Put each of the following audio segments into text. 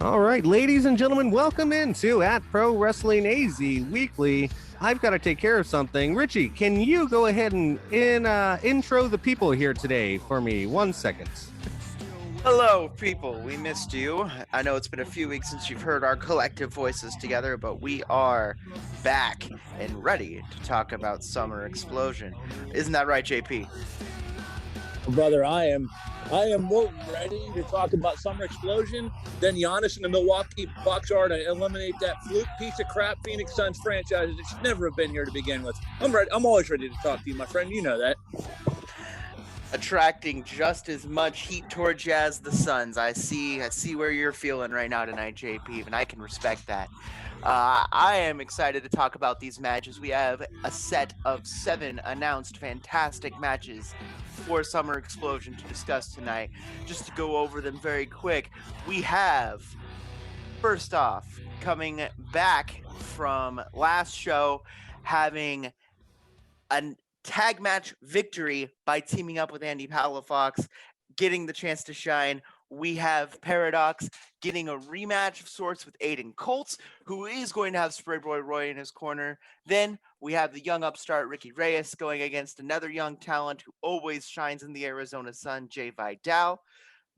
All right, ladies and gentlemen, welcome into at Pro Wrestling AZ Weekly. I've got to take care of something. Richie, can you go ahead and intro the people here today for me? 1 second. Hello, people. We missed you. I know it's been a few weeks since you've heard our collective voices together, but we are back and ready to talk about Summer Explosion. Isn't that right, JP? Brother, I am more ready to talk about Summer Explosion than Giannis and the Milwaukee Bucks are to eliminate that fluke piece of crap Phoenix Suns franchise that should never have been here to begin with. I'm ready. I'm always ready to talk to you, my friend. You know that. Attracting just as much heat towards you as the Suns. I see where you're feeling right now tonight, JP, and I can respect that. I am excited to talk about these matches. We have a set of 7 announced fantastic matches for Summer Explosion to discuss tonight. Just to go over them very quick, we have, first off, coming back from last show, having a tag match victory by teaming up with Andy Palafox, getting the chance to shine. We have Paradox getting a rematch of sorts with Aiden Colts, who is going to have Spray Boy Roy in his corner. Then we have the young upstart Ricky Reyes going against another young talent who always shines in the Arizona sun, Jay Vidal.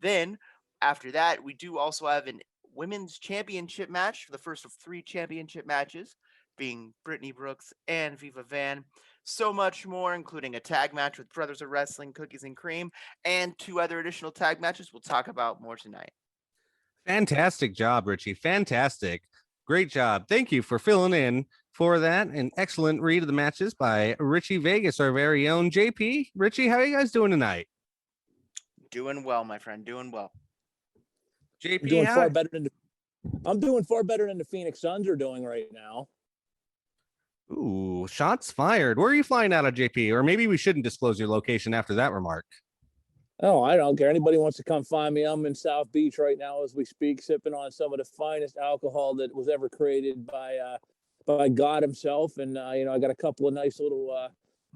Then after that, we do also have a women's championship match, for the first of 3 championship matches, being Brittany Brooks and Viva Van. So much more, including a tag match with Brothers of Wrestling, Cookies and Cream, and 2 other additional tag matches we'll talk about more tonight. Fantastic job, Richie. Fantastic. Great job. Thank you for filling in for that. An excellent read of the matches by Richie Vegas, our very own JP. Richie, how are you guys doing tonight? Doing well, my friend. Doing well. JP, I'm doing far better than the Phoenix Suns are doing right now. Ooh, shots fired. Where are you flying out of, JP? Or maybe we shouldn't disclose your location after that remark. Oh, I don't care. Anybody wants to come find me. I'm in South Beach right now as we speak, sipping on some of the finest alcohol that was ever created by God himself. And, I got a couple of nice little,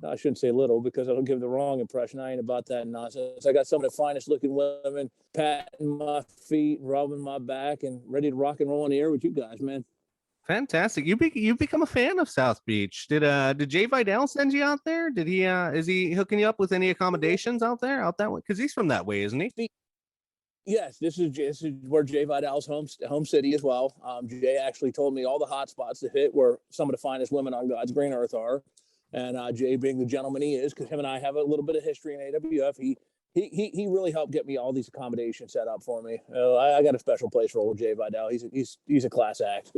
I shouldn't say little because I'll give the wrong impression. I ain't about that nonsense. I got some of the finest looking women patting my feet and rubbing my back and ready to rock and roll in the air with you guys, man. Fantastic. You've become a fan of South Beach. Did Jay Vidal send you out there? Did he is he hooking you up with any accommodations out that way? Because he's from that way, isn't he? Yes, this is where Jay Vidal's home city as well. Jay actually told me all the hot spots to hit where some of the finest women on God's green earth are. And Jay, being the gentleman he is, because him and I have a little bit of history in AWF, he really helped get me all these accommodations set up for me. I got a special place for old Jay Vidal. He's a class act.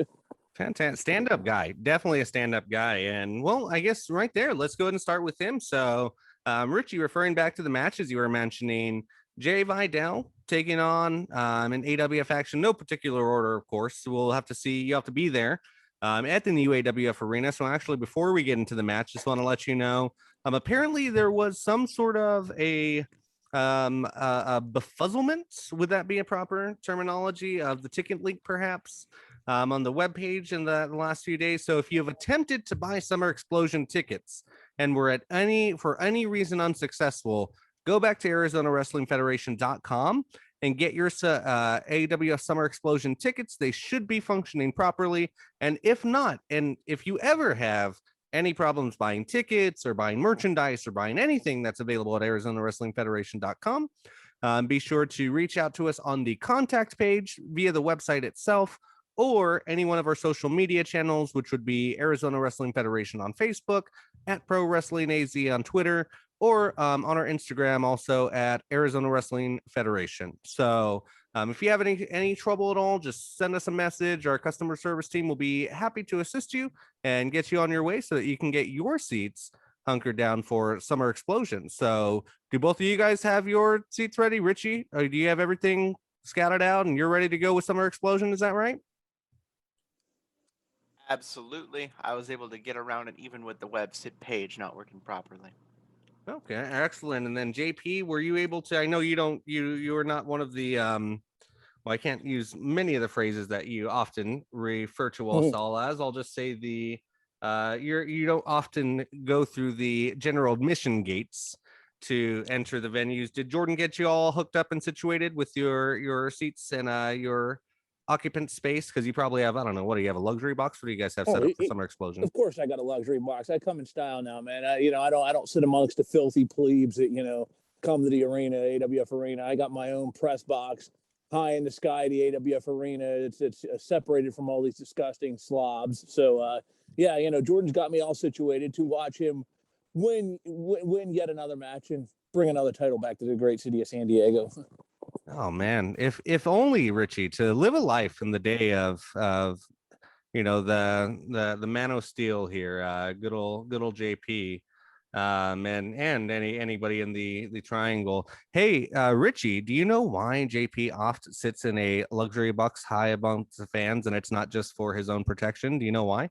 Fantastic. Stand-up guy. Definitely a stand-up guy. And, well, I guess right there, let's go ahead and start with him. So, Richie, referring back to the matches you were mentioning, Jay Vidal taking on an AWF action, no particular order, of course. We'll have to see. You have to be there at the new AWF arena. So, actually, before we get into the match, just want to let you know, apparently there was some sort of a befuzzlement, would that be a proper terminology, of the ticket link, perhaps, on the webpage in the last few days. So if you have attempted to buy Summer Explosion tickets and were for any reason unsuccessful, go back to ArizonaWrestlingFederation.com and get your AWF Summer Explosion tickets. They should be functioning properly. And if not, and if you ever have any problems buying tickets or buying merchandise or buying anything that's available at ArizonaWrestlingFederation.com, be sure to reach out to us on the contact page via the website itself, or any one of our social media channels, which would be Arizona Wrestling Federation on Facebook, at Pro Wrestling AZ on Twitter, or on our Instagram also at Arizona Wrestling Federation. So if you have any trouble at all, just send us a message. Our customer service team will be happy to assist you and get you on your way so that you can get your seats hunkered down for Summer Explosion. So do both of you guys have your seats ready? Richie, or do you have everything scattered out and you're ready to go with Summer Explosion? Is that right? Absolutely. I was able to get around it even with the website page not working properly. Okay, excellent. And then JP, were you able to, I know you are not one of the, well, I can't use many of the phrases that you often refer to us all as. I'll just say you don't often go through the general admission gates to enter the venues. Did Jordan get you all hooked up and situated with your seats and your occupant space? Because you probably have, I don't know, what do you have, a luxury box? What do you guys have set up for Summer Explosion? Of course, I got a luxury box. I come in style now, man. I don't sit amongst the filthy plebes that come to the arena, AWF arena. I got my own press box, high in the sky, the AWF arena. It's separated from all these disgusting slobs. So Jordan's got me all situated to watch him win yet another match and bring another title back to the great city of San Diego. Oh man, if only, Richie, to live a life in the day of the man of steel here, good old JP, and anybody in the triangle. Hey, Richie, do you know why JP oft sits in a luxury box high above the fans, and it's not just for his own protection? Do you know why?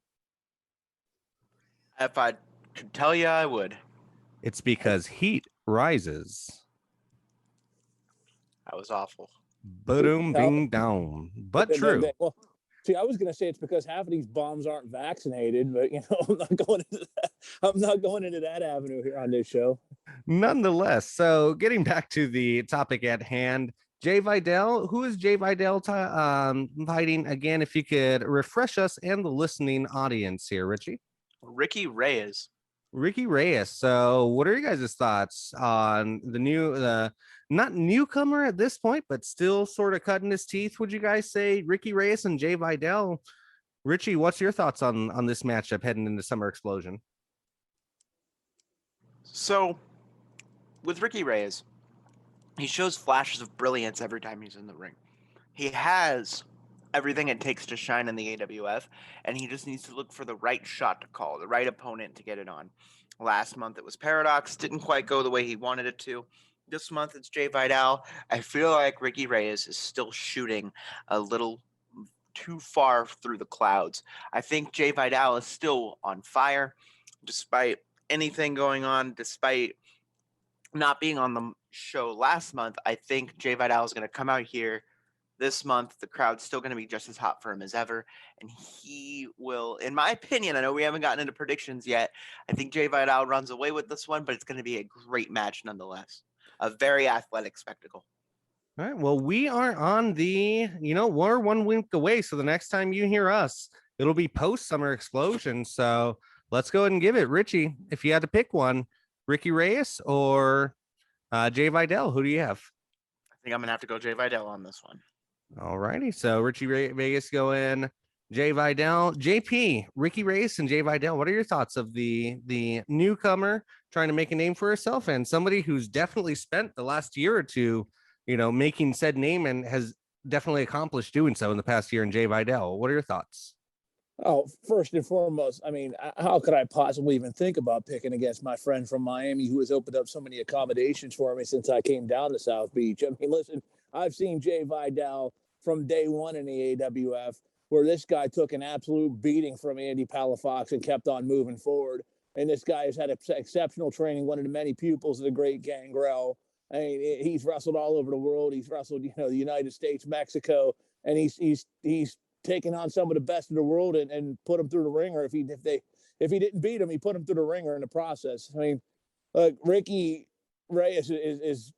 If I could tell you, I would. It's because heat rises. That was awful. Boom, bing, down. But true. Well, see, I was going to say it's because half of these bums aren't vaccinated, but I'm not going into that. I'm not going into that avenue here on this show. Nonetheless, so getting back to the topic at hand, Jay Vidal. Who is Jay Vidal fighting again? If you could refresh us and the listening audience here, Richie. Ricky Reyes. Ricky Reyes. So, what are you guys' thoughts on the not newcomer at this point, but still sort of cutting his teeth? Would you guys say Ricky Reyes and Jay Vidal? Richie, what's your thoughts on this matchup heading into Summer Explosion? So, with Ricky Reyes, he shows flashes of brilliance every time he's in the ring. He has everything it takes to shine in the AWF, and he just needs to look for the right shot to call, the right opponent to get it on. Last month it was Paradox, didn't quite go the way he wanted it to. This month it's Jay Vidal. I feel like Ricky Reyes is still shooting a little too far through the clouds. I think Jay Vidal is still on fire, despite anything going on, despite not being on the show last month. I think Jay Vidal is going to come out here this month. The crowd's still going to be just as hot for him as ever, and he will, in my opinion, I know we haven't gotten into predictions yet, I think Jay Vidal runs away with this one, but it's going to be a great match nonetheless. A very athletic spectacle. All right. Well, we are on we're 1 week away. So the next time you hear us, it'll be post Summer Explosion. So let's go ahead and give it. Richie, if you had to pick one, Ricky Reyes or Jay Vidal, who do you have? I think I'm going to have to go Jay Vidal on this one. All righty. So Richie Vegas going Jay Vidal, JP, Ricky Reyes, and Jay Vidal. What are your thoughts of the newcomer trying to make a name for herself and somebody who's definitely spent the last year or two, making said name and has definitely accomplished doing so in the past year in Jay Vidal? What are your thoughts? Oh, first and foremost, I mean, how could I possibly even think about picking against my friend from Miami who has opened up so many accommodations for me since I came down to South Beach? I mean, listen, I've seen Jay Vidal from day one in the AWF, where this guy took an absolute beating from Andy Palafox and kept on moving forward. And this guy has had exceptional training, one of the many pupils of the great Gangrel. I mean, he's wrestled all over the world. He's wrestled, the United States, Mexico, and he's taken on some of the best in the world and put him through the ringer. If he didn't beat him, he put him through the ringer in the process. I mean, Ricky Reyes is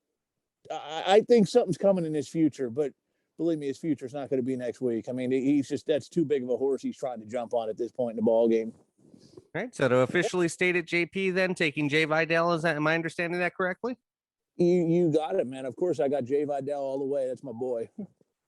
I think something's coming in his future, but believe me, his future is not going to be next week. I mean, that's too big of a horse he's trying to jump on at this point in the ball game. All right. So to officially state it, JP, then taking Jay Vidal, am I understanding that correctly? You got it, man. Of course, I got Jay Vidal all the way. That's my boy.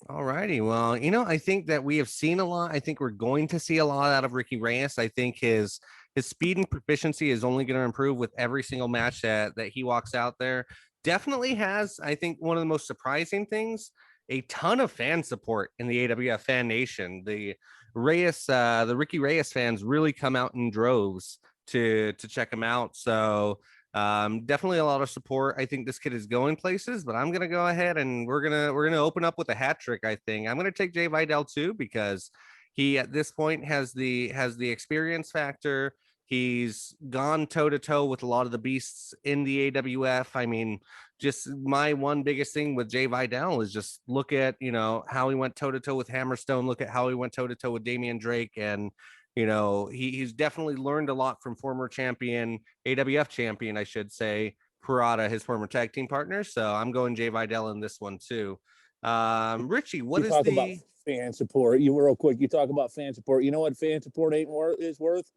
All righty. Well, I think that we have seen a lot. I think we're going to see a lot out of Ricky Reyes. I think his speed and proficiency is only going to improve with every single match that he walks out there. Definitely has, I think, one of the most surprising things, a ton of fan support in the AWF fan nation. The Ricky Reyes fans really come out in droves to check him out. So definitely a lot of support. I think this kid is going places, but I'm gonna go ahead and we're gonna open up with a hat trick. I think I'm gonna take Jay Vidal too, because he at this point has the experience factor. He's gone toe to toe with a lot of the beasts in the AWF. I mean, just my one biggest thing with Jay Vidal is just look at, how he went toe to toe with Hammerstone. Look at how he went toe to toe with Damian Drake. And, he's definitely learned a lot from former champion, AWF champion, I should say, Parada, his former tag team partner. So I'm going Jay Vidal in this one too. Richie, what you is talk about the fan support? You real quick. You talk about fan support. You know what fan support is worth?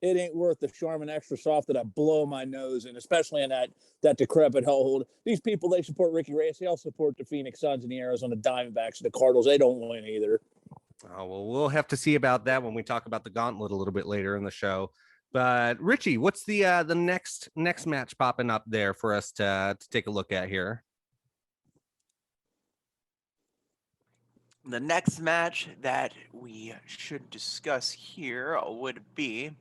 It ain't worth the Charmin Extra Soft that I blow my nose in, especially in that decrepit hellhole. These people, they support Ricky Reyes. They all support the Phoenix Suns and the Arizona Diamondbacks and the Cardinals. They don't win either. Oh, well, we'll have to see about that when we talk about the gauntlet a little bit later in the show. But Richie, what's the next match popping up there for us to take a look at here? The next match that we should discuss here would be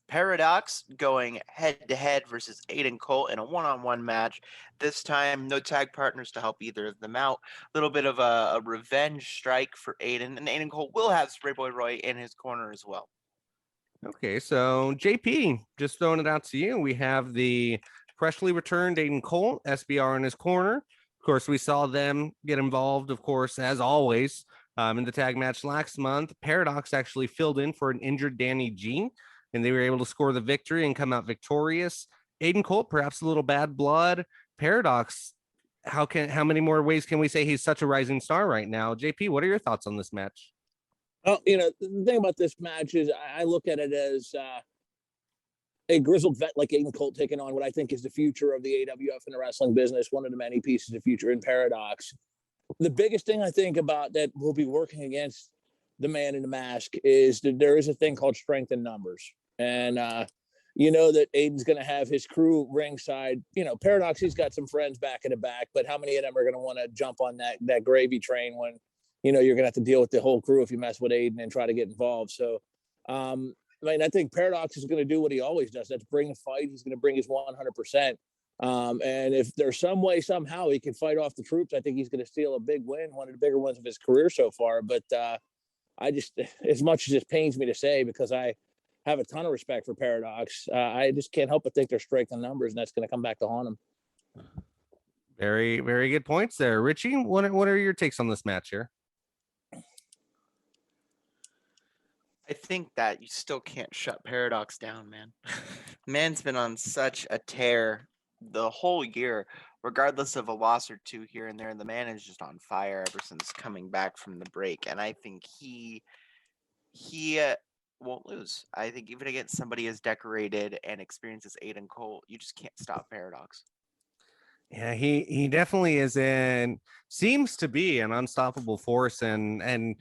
Paradox going head-to-head versus Aiden Colt in a one-on-one match. This time, no tag partners to help either of them out. A little bit of a revenge strike for Aiden, and Aiden Colt will have Spray Boy Roy in his corner as well. Okay, so JP, just throwing it out to you. We have the freshly returned Aiden Colt, SBR in his corner. Of course, we saw them get involved, of course, as always, in the tag match last month. Paradox actually filled in for an injured Danny G, and they were able to score the victory and come out victorious. Aiden Colt, perhaps a little bad blood. Paradox, how many more ways can we say he's such a rising star right now? JP, what are your thoughts on this match? Oh, the thing about this match is I look at it as a grizzled vet like Aiden Colt taking on what I think is the future of the AWF in the wrestling business, one of the many pieces of future in Paradox. The biggest thing I think about that will be working against the man in the mask is that there is a thing called strength in numbers. And that Aiden's going to have his crew ringside. Paradox, he's got some friends back in the back, but how many of them are going to want to jump on that gravy train when, you're going to have to deal with the whole crew if you mess with Aiden and try to get involved. So, I think Paradox is going to do what he always does. That's bring a fight. He's going to bring his 100%. And if there's some way, somehow he can fight off the troops, I think he's going to steal a big win, one of the bigger ones of his career so far. But I just, as much as it pains me to say, because I have a ton of respect for Paradox, I just can't help but think they're strength in numbers, and that's going to come back to haunt them. Very, very good points there. Richie, what are your takes on this match here? I think that you still can't shut Paradox down, man. Man's been on such a tear the whole year, regardless of a loss or two here and there. And the man is just on fire ever since coming back from the break. And I think he won't lose. I think even against somebody as decorated and experienced as Aiden Colt, you just can't stop Paradox. Yeah, he definitely seems to be an unstoppable force, and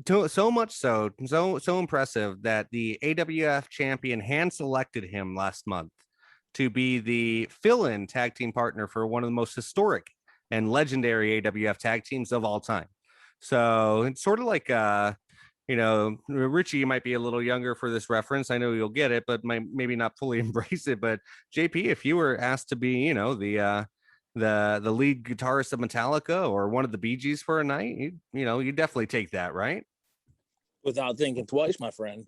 so much so impressive that the AWF champion hand selected him last month to be the fill-in tag team partner for one of the most historic and legendary AWF tag teams of all time. So it's sort of like Richie might be a little younger for this reference. I know you'll get it, but maybe not fully embrace it. But JP, if you were asked to be, the lead guitarist of Metallica or one of the Bee Gees for a night, you definitely take that, right? Without thinking twice, my friend.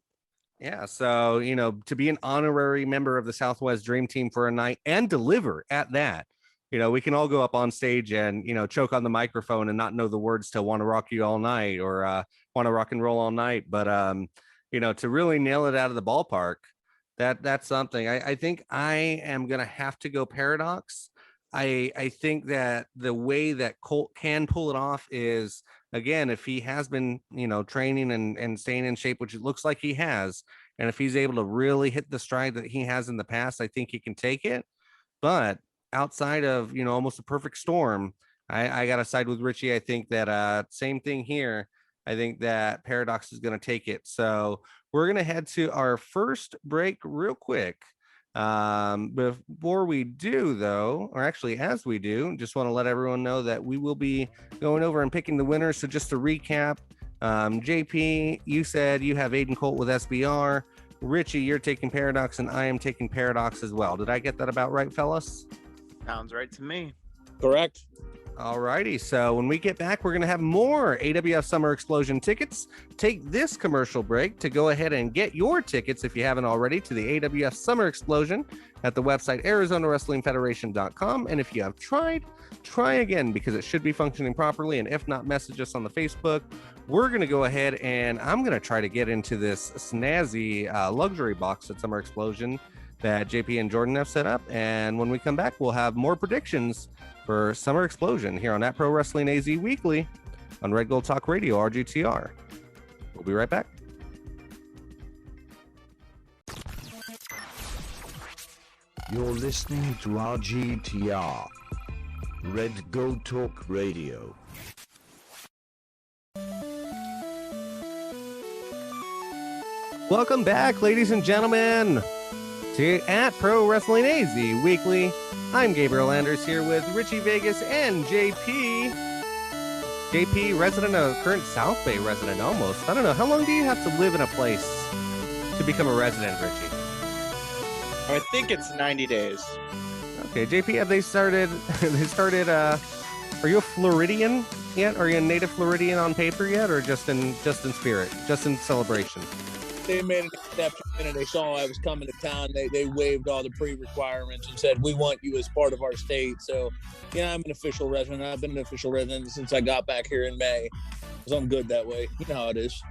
Yeah. So, to be an honorary member of the Southwest Dream Team for a night and deliver at that, we can all go up on stage and, choke on the microphone and not know the words to Want to Rock You All Night or Want to Rock and Roll All Night. But, to really nail it out of the ballpark, that's something. I think I am going to have to go Paradox. I think that the way that Colt can pull it off is, again, if he has been, training and staying in shape, which it looks like he has, and if he's able to really hit the stride that he has in the past, I think he can take it. But outside of, almost a perfect storm, I got to side with Richie. I think that same thing here. I think that Paradox is going to take it. So we're going to head to our first break real quick. Before we do, though, or actually as we do, just want to let everyone know that we will be going over and picking the winners. So just to recap, JP, you said you have Aiden Colt with SBR. Richie, you're taking Paradox, and I am taking Paradox as well. Did I get that about right, fellas? Sounds right to me. Correct. All righty. So when we get back, we're going to have more AWF Summer Explosion tickets. Take this commercial break to go ahead and get your tickets, if you haven't already, to the AWF Summer Explosion at the website ArizonaWrestlingFederation.com. And if you have tried, try again, because it should be functioning properly. And if not, message us on the Facebook. We're going to go ahead and I'm going to try to get into this snazzy luxury box at Summer Explosion. that JP and Jordan have set up. And when we come back, we'll have more predictions for Summer Explosion here on At Pro Wrestling AZ Weekly on Red Gold Talk Radio, RGTR. We'll be right back. You're listening to RGTR, Red Gold Talk Radio. Welcome back, ladies and gentlemen, to At Pro Wrestling AZ Weekly. I'm Gabriel Anders here with Richie Vegas and JP. JP, resident of current South Bay resident almost. I don't know, how long do you have to live in a place to become a resident, Richie? I think it's 90 days. Okay, JP, have they started, are you a Floridian yet? Are you a native Floridian on paper yet, or just in spirit, just in celebration? They made an exception, and they saw I was coming to town. They waived all the pre-requirements and said, we want you as part of our state. So, yeah, I'm an official resident. I've been an official resident since I got back here in May, because I'm good that way. You know how it is.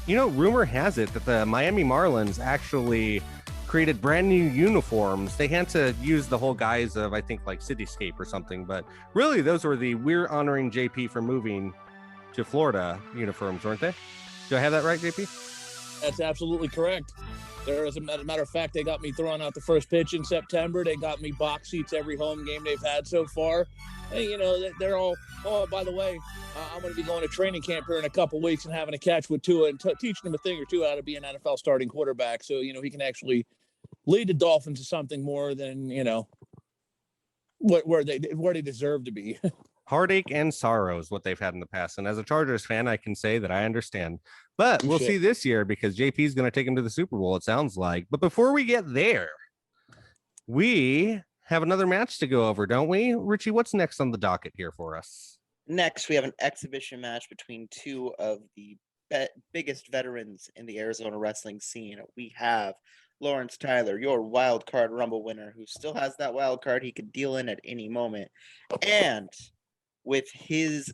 Rumor has it that the Miami Marlins actually created brand new uniforms. They had to use the whole guise of, I think, like Cityscape or something, but really those were the "we're honoring JP for moving to Florida" uniforms, weren't they? Do I have that right, JP? That's absolutely correct. As a matter of fact, they got me throwing out the first pitch in September. They got me box seats every home game they've had so far. And, they're all, oh, by the way, I'm going to be going to training camp here in a couple weeks and having a catch with Tua and teaching him a thing or two how to be an NFL starting quarterback. So, he can actually lead the Dolphins to something more than, where they deserve to be. Heartache and sorrow is what they've had in the past. And as a Chargers fan, I can say that I understand. But we'll see this year, because JP is going to take him to the Super Bowl, it sounds like. But before we get there, we have another match to go over, don't we? Richie, what's next on the docket here for us? Next, we have an exhibition match between two of the biggest veterans in the Arizona wrestling scene. We have Lawrence Tyler, your wild card Rumble winner, who still has that wild card he could deal in at any moment. And with his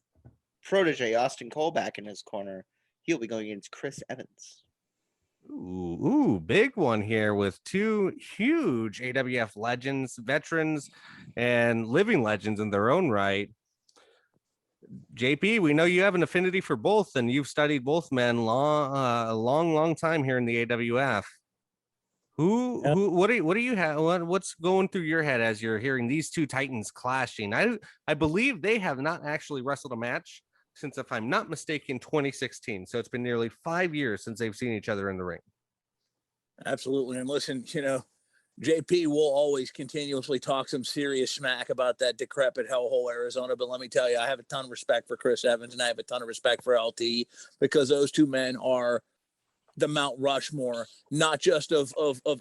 protege, Austin Cole, back in his corner, he'll be going against Chris Evans. Ooh, big one here with two huge AWF legends, veterans, and living legends in their own right. JP, we know you have an affinity for both, and you've studied both men a long time here in the AWF. What do you have? What's going through your head as you're hearing these two titans clashing? I believe they have not actually wrestled a match since, if I'm not mistaken, 2016. So it's been nearly 5 years since they've seen each other in the ring. Absolutely. And listen, JP will always continuously talk some serious smack about that decrepit hellhole Arizona. But let me tell you, I have a ton of respect for Chris Evans, and I have a ton of respect for LT, because those two men are the Mount Rushmore, not just of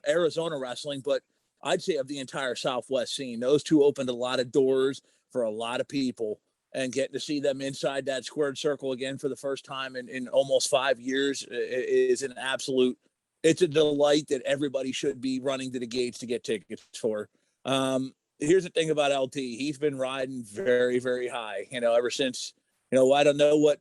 Arizona wrestling, but I'd say of the entire Southwest scene. Those two opened a lot of doors for a lot of people, and getting to see them inside that squared circle again for the first time in almost 5 years is an absolute, it's a delight that everybody should be running to the gates to get tickets for. Here's the thing about LT. He's been riding very, very high, ever since, I don't know what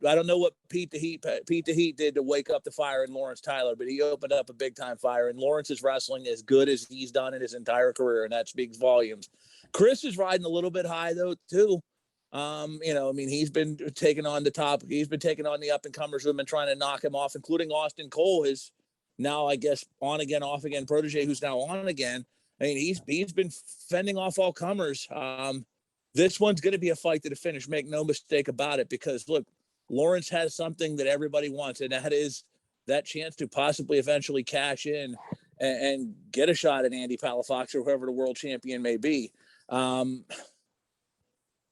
Pete the Heat did to wake up the fire in Lawrence Tyler, but he opened up a big time fire, and Lawrence is wrestling as good as he's done in his entire career, and that speaks volumes. Chris is riding a little bit high though, too. He's been taking on the up and comers who have been trying to knock him off, including Austin Cole, his now, I guess, on again, off again protege, who's now on again. I mean, he's been fending off all comers. This one's going to be a fight to the finish. Make no mistake about it, because look, Lawrence has something that everybody wants, and that is that chance to possibly eventually cash in and get a shot at Andy Palafox or whoever the world champion may be.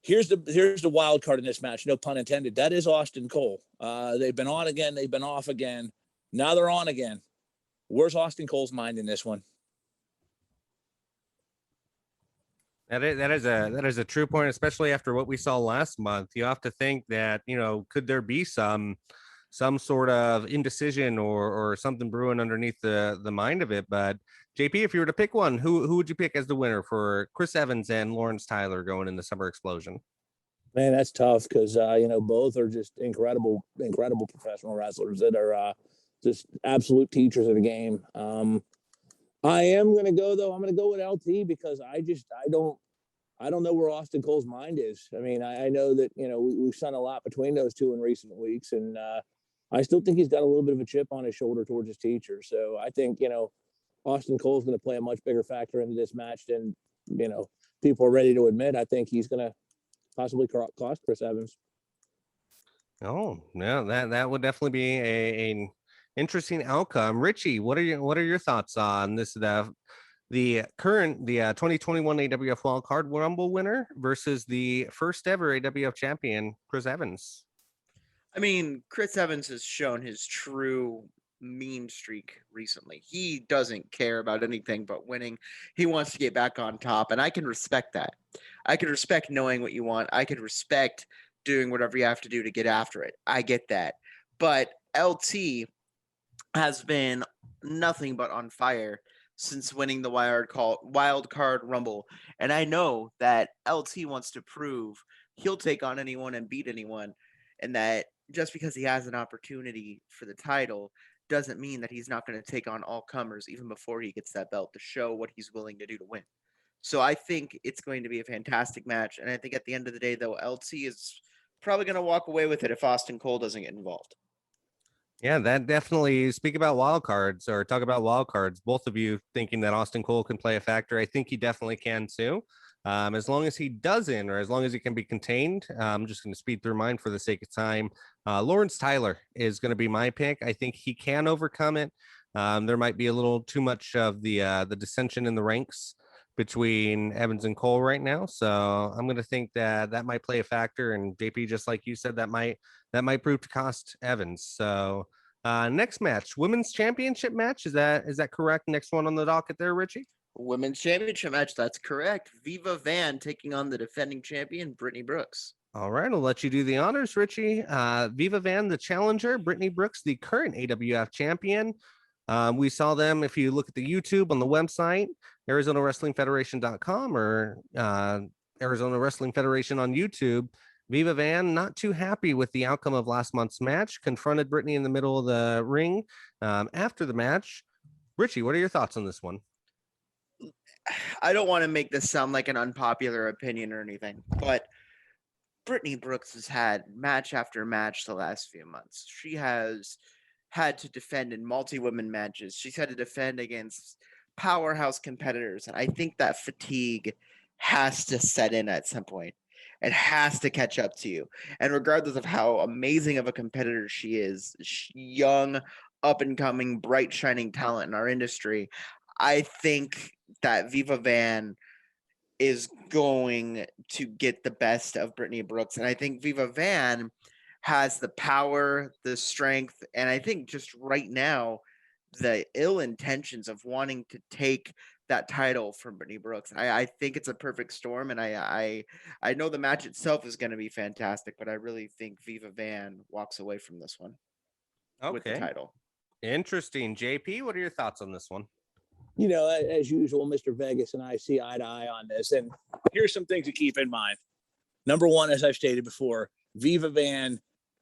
Here's the wild card in this match, no pun intended. That is Austin Cole. They've been on again, they've been off again. Now they're on again. Where's Austin Cole's mind in this one? That is a true point, especially after what we saw last month. You have to think that, could there be some sort of indecision or something brewing underneath the mind of it? But JP, if you were to pick one, who would you pick as the winner for Chris Evans and Lawrence Tyler going in the Summer Explosion? Man, that's tough, because both are just incredible professional wrestlers that are just absolute teachers of the game. I am going to go, though. I'm going to go with LT because I don't know where Austin Cole's mind is. I mean, I know that, we've seen a lot between those two in recent weeks, and I still think he's got a little bit of a chip on his shoulder towards his teacher. So I think, Austin Cole's going to play a much bigger factor into this match than, people are ready to admit. I think he's going to possibly cost Chris Evans. Oh, yeah, that would definitely be an interesting outcome. Richie, what are your thoughts on this? The 2021 AWF Wildcard Rumble winner versus the first ever AWF champion, Chris Evans. I mean, Chris Evans has shown his true mean streak recently. He doesn't care about anything but winning. He wants to get back on top, and I can respect that. I can respect knowing what you want. I can respect doing whatever you have to do to get after it. I get that. But LT has been nothing but on fire since winning the wild card Rumble. And I know that LT wants to prove he'll take on anyone and beat anyone, and that just because he has an opportunity for the title doesn't mean that he's not going to take on all comers even before he gets that belt to show what he's willing to do to win. So I think it's going to be a fantastic match. And I think at the end of the day, though, LT is probably going to walk away with it if Austin Cole doesn't get involved. Yeah, that definitely, speak about wild cards or talk about wild cards. Both of you thinking that Austin Cole can play a factor. I think he definitely can too. As long as he doesn't, or as long as he can be contained, I'm just going to speed through mine for the sake of time. Lawrence Tyler is going to be my pick. I think he can overcome it. There might be a little too much of the dissension in the ranks between Evans and Cole right now. So I'm going to think that might play a factor. And JP, just like you said, that might prove to cost Evans. So next match, women's championship match. Is that correct? Next one on the docket there, Richie? Women's championship match. That's correct. Viva Van taking on the defending champion, Brittany Brooks. All right, I'll let you do the honors, Richie. Viva Van, the challenger, Brittany Brooks, the current AWF champion. We saw them, if you look at the YouTube on the website, ArizonaWrestlingFederation.com or Arizona Wrestling Federation on YouTube. Viva Van, not too happy with the outcome of last month's match, confronted Brittany in the middle of the ring after the match. Richie, what are your thoughts on this one? I don't want to make this sound like an unpopular opinion or anything, but Brittany Brooks has had match after match the last few months. She has had to defend in multi-women matches. She's had to defend against powerhouse competitors. And I think that fatigue has to set in at some point. It has to catch up to you. And regardless of how amazing of a competitor she is, young, up-and-coming, bright, shining talent in our industry, I think that Viva Van is going to get the best of Brittany Brooks. And I think Viva Van has the power, the strength, and I think just right now, the ill intentions of wanting to take that title from Brittany Brooks. I think it's a perfect storm, and I know the match itself is going to be fantastic, but I really think Viva Van walks away from this one with the title. Interesting. JP, what are your thoughts on this one? As usual, Mr. Vegas and I see eye to eye on this. And here's some things to keep in mind. Number one, as I've stated before, Viva Van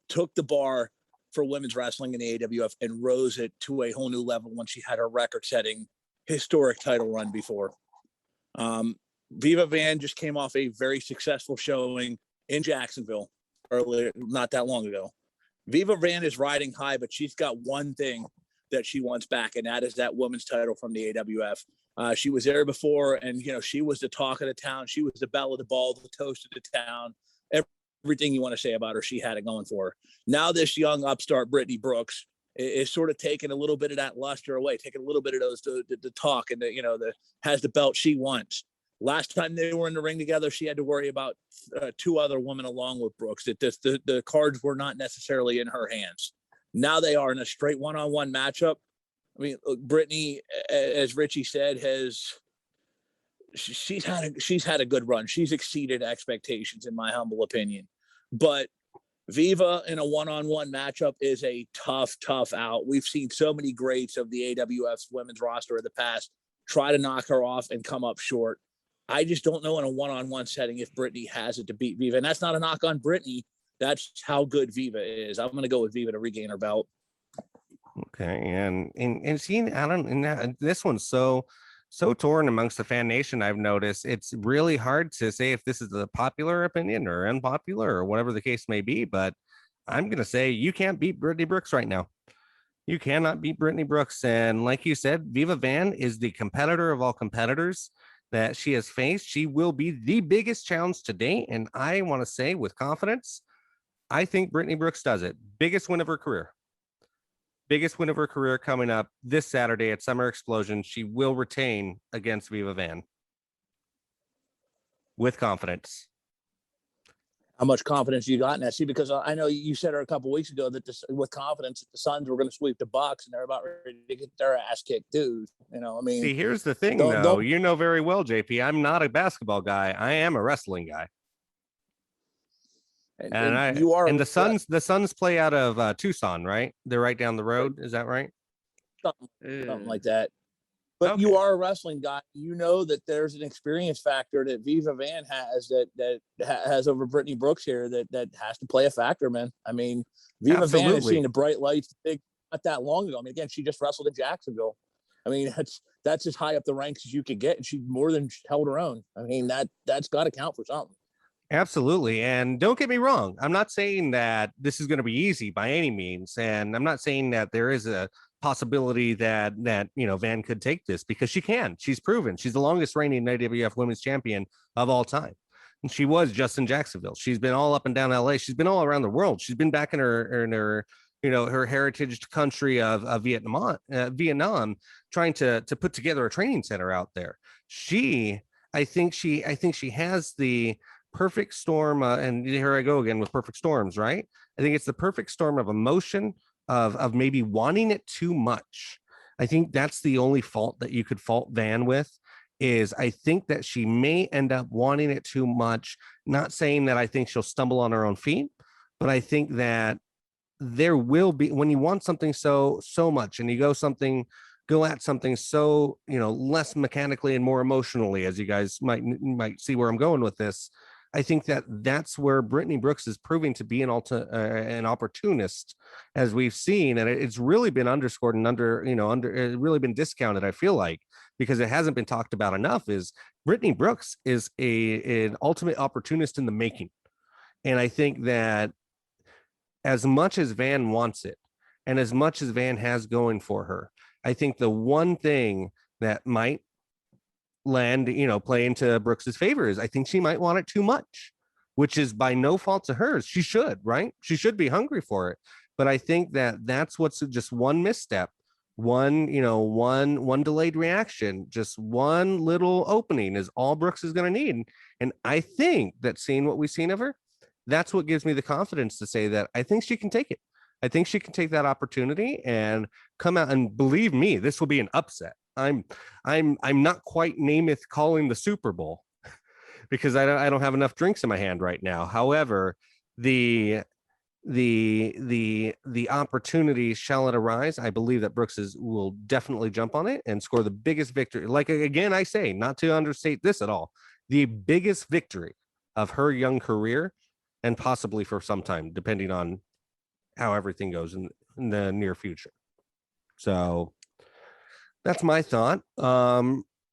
took the bar for women's wrestling in the AWF and rose it to a whole new level when she had her record-setting historic title run before. Viva Van just came off a very successful showing in Jacksonville earlier, not that long ago. Viva Van is riding high, but she's got one thing that she wants back, and that is that women's title from the AWF. She was there before, and she was the talk of the town. She was the belle of the ball, the toast of the town. Everything you want to say about her, she had it going for her. Now this young upstart Brittany Brooks is sort of taking a little bit of that luster away, taking a little bit of those the talk, and has the belt she wants. Last time they were in the ring together, she had to worry about two other women along with Brooks. That the cards were not necessarily in her hands. Now they are in a straight one-on-one matchup. I mean, Brittany, as Richie said, she's had a good run. She's exceeded expectations, in my humble opinion. But Viva in a one-on-one matchup is a tough out. We've seen so many greats of the AWF's women's roster in the past try to knock her off and come up short. I just don't know in a one-on-one setting if Brittany has it to beat Viva. And that's not a knock on Brittany. That's how good Viva is. I'm going to go with Viva to regain her belt. Okay, and seeing I don't and this one's so torn amongst the fan nation. I've noticed it's really hard to say if this is a popular opinion or unpopular or whatever the case may be. But I'm gonna say you can't beat Brittany Brooks right now. You cannot beat Brittany Brooks, and like you said, Viva Van is the competitor of all competitors that she has faced. She will be the biggest challenge to date, and I want to say with confidence, I think Brittany Brooks does it. Biggest win of her career. Biggest win of her career coming up this Saturday at Summer Explosion. She will retain against Viva Van with confidence. How much confidence you got in that? See, because I know you said her a couple weeks ago that with confidence that the Suns were going to sweep the Bucks, and they're about ready to get their ass kicked too. You know, I mean, see, here's the thing, though. You know very well, JP. I'm not a basketball guy. I am a wrestling guy. And you are. And the Suns play out of Tucson, right? They're right down the road. Is that right? Something like that. But you are a wrestling guy. You know that there's an experience factor that Viva Van has that has over Brittany Brooks here that has to play a factor, man. I mean, Viva Van has seen the bright lights not that long ago. I mean, again, she just wrestled in Jacksonville. I mean, that's as high up the ranks as you could get, and she more than held her own. I mean, that's got to count for something. Absolutely. And don't get me wrong. I'm not saying that this is going to be easy by any means. And I'm not saying that there is a possibility that Van could take this, because she can. She's proven. She's the longest reigning AWF women's champion of all time. And she was just in Jacksonville. She's been all up and down LA. She's been all around the world. She's been back in her her heritage country of Vietnam, trying to put together a training center out there. I think she has the perfect storm, and here I go again with perfect storms, right? I think it's the perfect storm of emotion, of maybe wanting it too much. I think that's the only fault that you could fault Van with, is I think that she may end up wanting it too much. Not saying that I think she'll stumble on her own feet, but I think that there will be, when you want something so much and you go at something so less mechanically and more emotionally, as you guys might see where I'm going with this. I think that's where Brittany Brooks is proving to be an opportunist, as we've seen, and it's really been underscored and really been discounted. I feel like, because it hasn't been talked about enough, is Brittany Brooks is an ultimate opportunist in the making, and I think that as much as Van wants it, and as much as Van has going for her, I think the one thing that might play into Brooks's favor is I think she might want it too much, which is by no fault to hers. She should, right? She should be hungry for it. But I think that's what's just one misstep, one delayed reaction, just one little opening is all Brooks is going to need. And I think that seeing what we've seen of her, that's what gives me the confidence to say that I think she can take it. I think she can take that opportunity and come out, and believe me, this will be an upset. I'm not quite Namath calling the Super Bowl because I don't have enough drinks in my hand right now. However, the opportunity, shall it arise, I believe that Brooks will definitely jump on it and score the biggest victory. Like, again, I say, not to understate this at all, the biggest victory of her young career, and possibly for some time, depending on how everything goes in the near future. So that's my thought.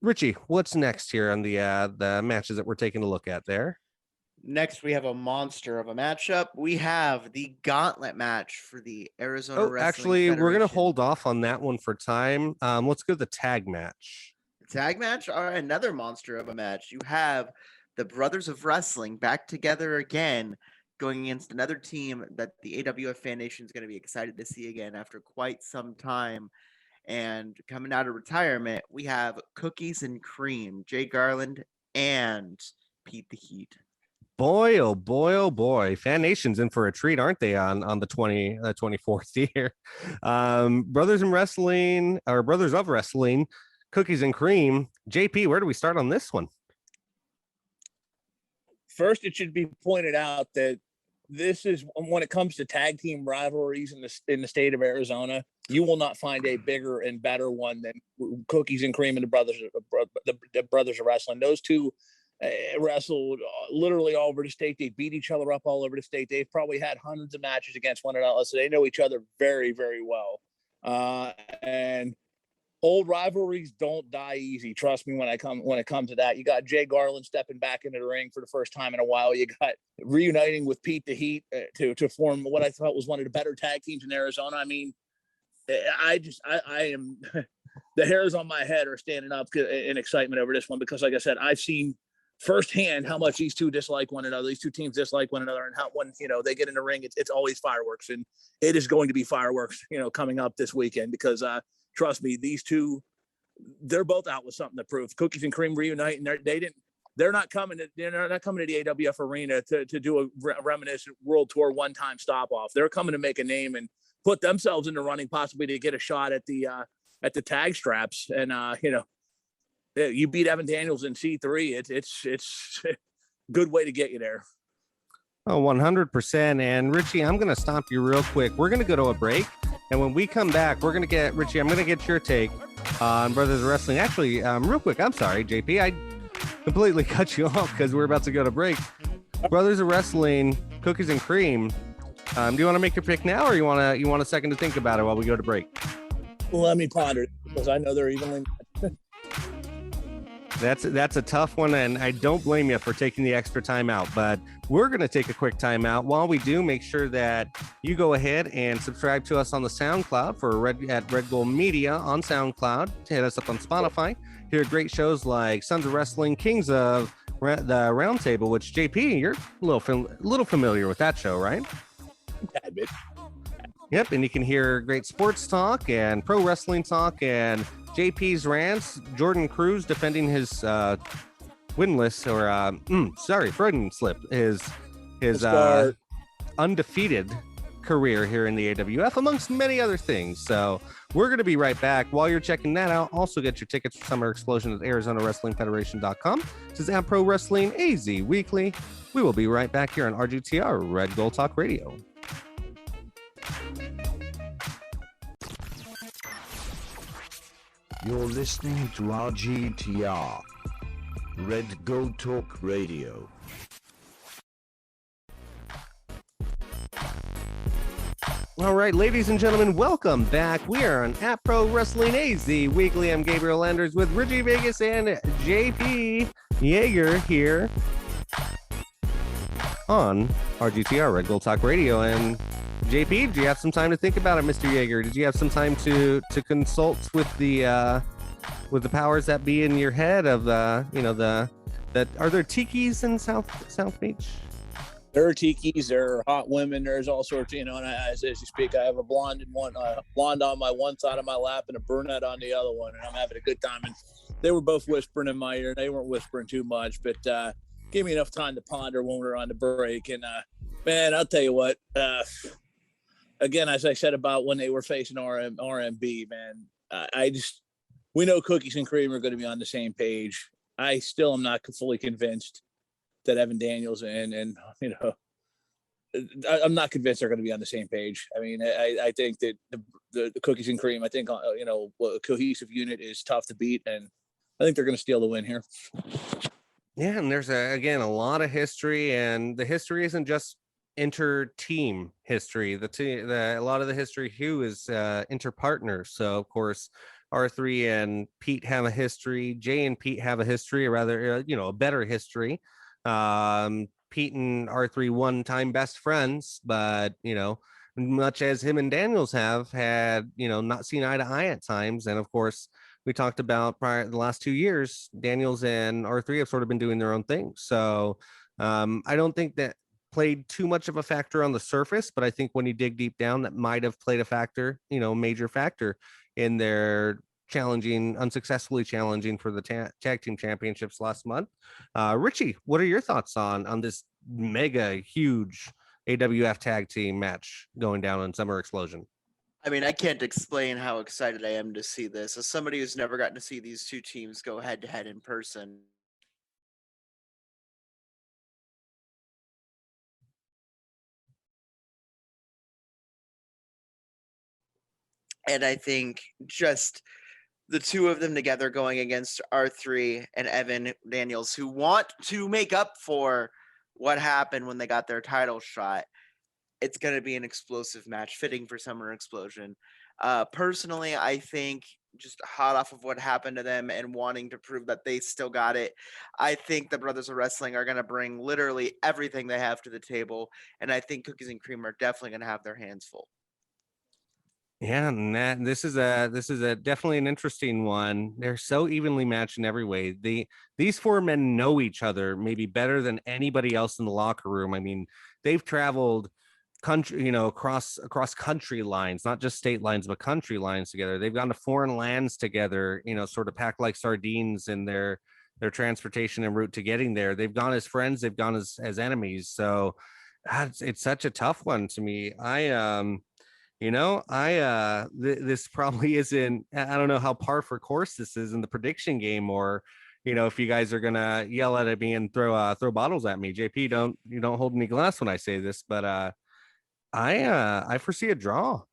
Richie, what's next here on the matches that we're taking a look at there? Next, we have a monster of a matchup. We have the gauntlet match for the Arizona Wrestling actually, Federation. we're going to hold off on that one for time. Let's go to the tag match. The tag match? All right, another monster of a match. You have the Brothers of Wrestling back together again, going against another team that the AWF Fan Nation is going to be excited to see again after quite some time. And coming out of retirement, we have Cookies and Cream, Jay Garland and Pete the Heat. Boy, oh boy, oh boy. Fan Nation's in for a treat, aren't they, on the 24th here? Brothers of Wrestling, Cookies and Cream. JP, where do we start on this one? First, it should be pointed out that this is, when it comes to tag team rivalries in the state of Arizona, you will not find a bigger and better one than Cookies and Cream and the Brothers of Wrestling. Those two wrestled literally all over the state. They beat each other up all over the state. They've probably had hundreds of matches against one another, so they know each other very, very well. And old rivalries don't die easy. Trust me when it comes to that. You got Jay Garland stepping back into the ring for the first time in a while. You got reuniting with Pete the Heat to form what I thought was one of the better tag teams in Arizona. I mean, I am the hairs on my head are standing up in excitement over this one because, like I said, I've seen firsthand how much these two dislike one another. These two teams dislike one another, and how when they get in the ring, it's always fireworks, and it is going to be fireworks, coming up this weekend because trust me, these two, they're both out with something to prove. Cookies and Cream reunite, and they're not coming to the AWF arena to do a reminiscent world tour one-time stop off. They're coming to make a name and put themselves in the running, possibly to get a shot at the tag straps. And you beat Evan Daniels in C3. It's a good way to get you there. Oh, 100%. And Richie, I'm going to stop you real quick. We're going to go to a break. And when we come back, we're going to get, Richie, I'm going to get your take on Brothers of Wrestling. Actually, real quick, I'm sorry, JP. I completely cut you off because we're about to go to break. Brothers of Wrestling, Cookies and Cream. Do you want to make your pick now, or you want a second to think about it while we go to break? Well, let me ponder it because I know they're evenly. That's a tough one, and I don't blame you for taking the extra time out, but we're going to take a quick time out. While we do, make sure that you go ahead and subscribe to us on the SoundCloud at Red Gold Media on SoundCloud. Hit us up on Spotify. Hear great shows like Sons of Wrestling, Kings of the Roundtable, which JP, you're a little familiar with that show, right? Tad bit. Yep, and you can hear great sports talk and pro wrestling talk and JP's rants. Jordan Cruz defending his winless or Freudian slip, his undefeated career here in the AWF, amongst many other things. So we're going to be right back. While you're checking that out, also get your tickets for Summer Explosion at ArizonaWrestlingFederation.com. This is At Pro Wrestling AZ Weekly. We will be right back here on RGTR Red Gold Talk Radio. You're listening to RGTR Red Gold Talk Radio. All right, ladies and gentlemen, welcome back. We are on At Pro Wrestling AZ Weekly. I'm Gabriel Anders with Richie Vegas and JP Yaegar here on RGTR Red Gold Talk Radio. And JP, do you have some time to think about it, Mr. Yaegar? Did you have some time to consult with the powers that be in your head of are there tikis in South Beach? There are tikis, there are hot women, there's all sorts, and as you speak, I have a blonde blonde on my one side of my lap and a brunette on the other one, and I'm having a good time. And they were both whispering in my ear. They weren't whispering too much, but gave me enough time to ponder when we were on the break. And man, I'll tell you what. Again, as I said about when they were facing RMB, man, we know Cookies and Cream are going to be on the same page. I still am not fully convinced that Evan Daniels and I'm not convinced they're going to be on the same page. I mean, I think that the Cookies and Cream, I think, a cohesive unit is tough to beat, and I think they're going to steal the win here. Yeah, and there's a lot of history, and the history isn't just inter-team history. A lot of the history too is inter-partners. So of course R3 and Pete have a history. Jay and Pete have a history, or rather a better history. Pete and R3 one-time best friends, but much as him and Daniels have had not seen eye to eye at times. And of course we talked about the last 2 years, Daniels and R3 have sort of been doing their own thing. So I don't think that played too much of a factor on the surface, but I think when you dig deep down, that might have played a factor, major factor in their unsuccessfully challenging for the tag team championships last month. Richie, what are your thoughts on this mega huge AWF tag team match going down on Summer Explosion? I mean, I can't explain how excited I am to see this. As somebody who's never gotten to see these two teams go head to head in person, and I think just the two of them together going against R3 and Evan Daniels, who want to make up for what happened when they got their title shot, it's going to be an explosive match, fitting for Summer Explosion. Personally, I think just hot off of what happened to them and wanting to prove that they still got it, I think the Brothers of Wrestling are going to bring literally everything they have to the table. And I think Cookies and Cream are definitely going to have their hands full. Yeah, and this is a definitely an interesting one. They're so evenly matched in every way. These four men know each other maybe better than anybody else in the locker room. I mean, they've traveled country, across country lines, not just state lines, but country lines together. They've gone to foreign lands together, sort of packed like sardines in their transportation and route to getting there. They've gone as friends, they've gone as enemies. So it's such a tough one to me. This probably isn't, I don't know how par for course this is in the prediction game, or if you guys are gonna yell at me and throw bottles at me. JP, don't hold any glass when I say this, but I foresee a draw.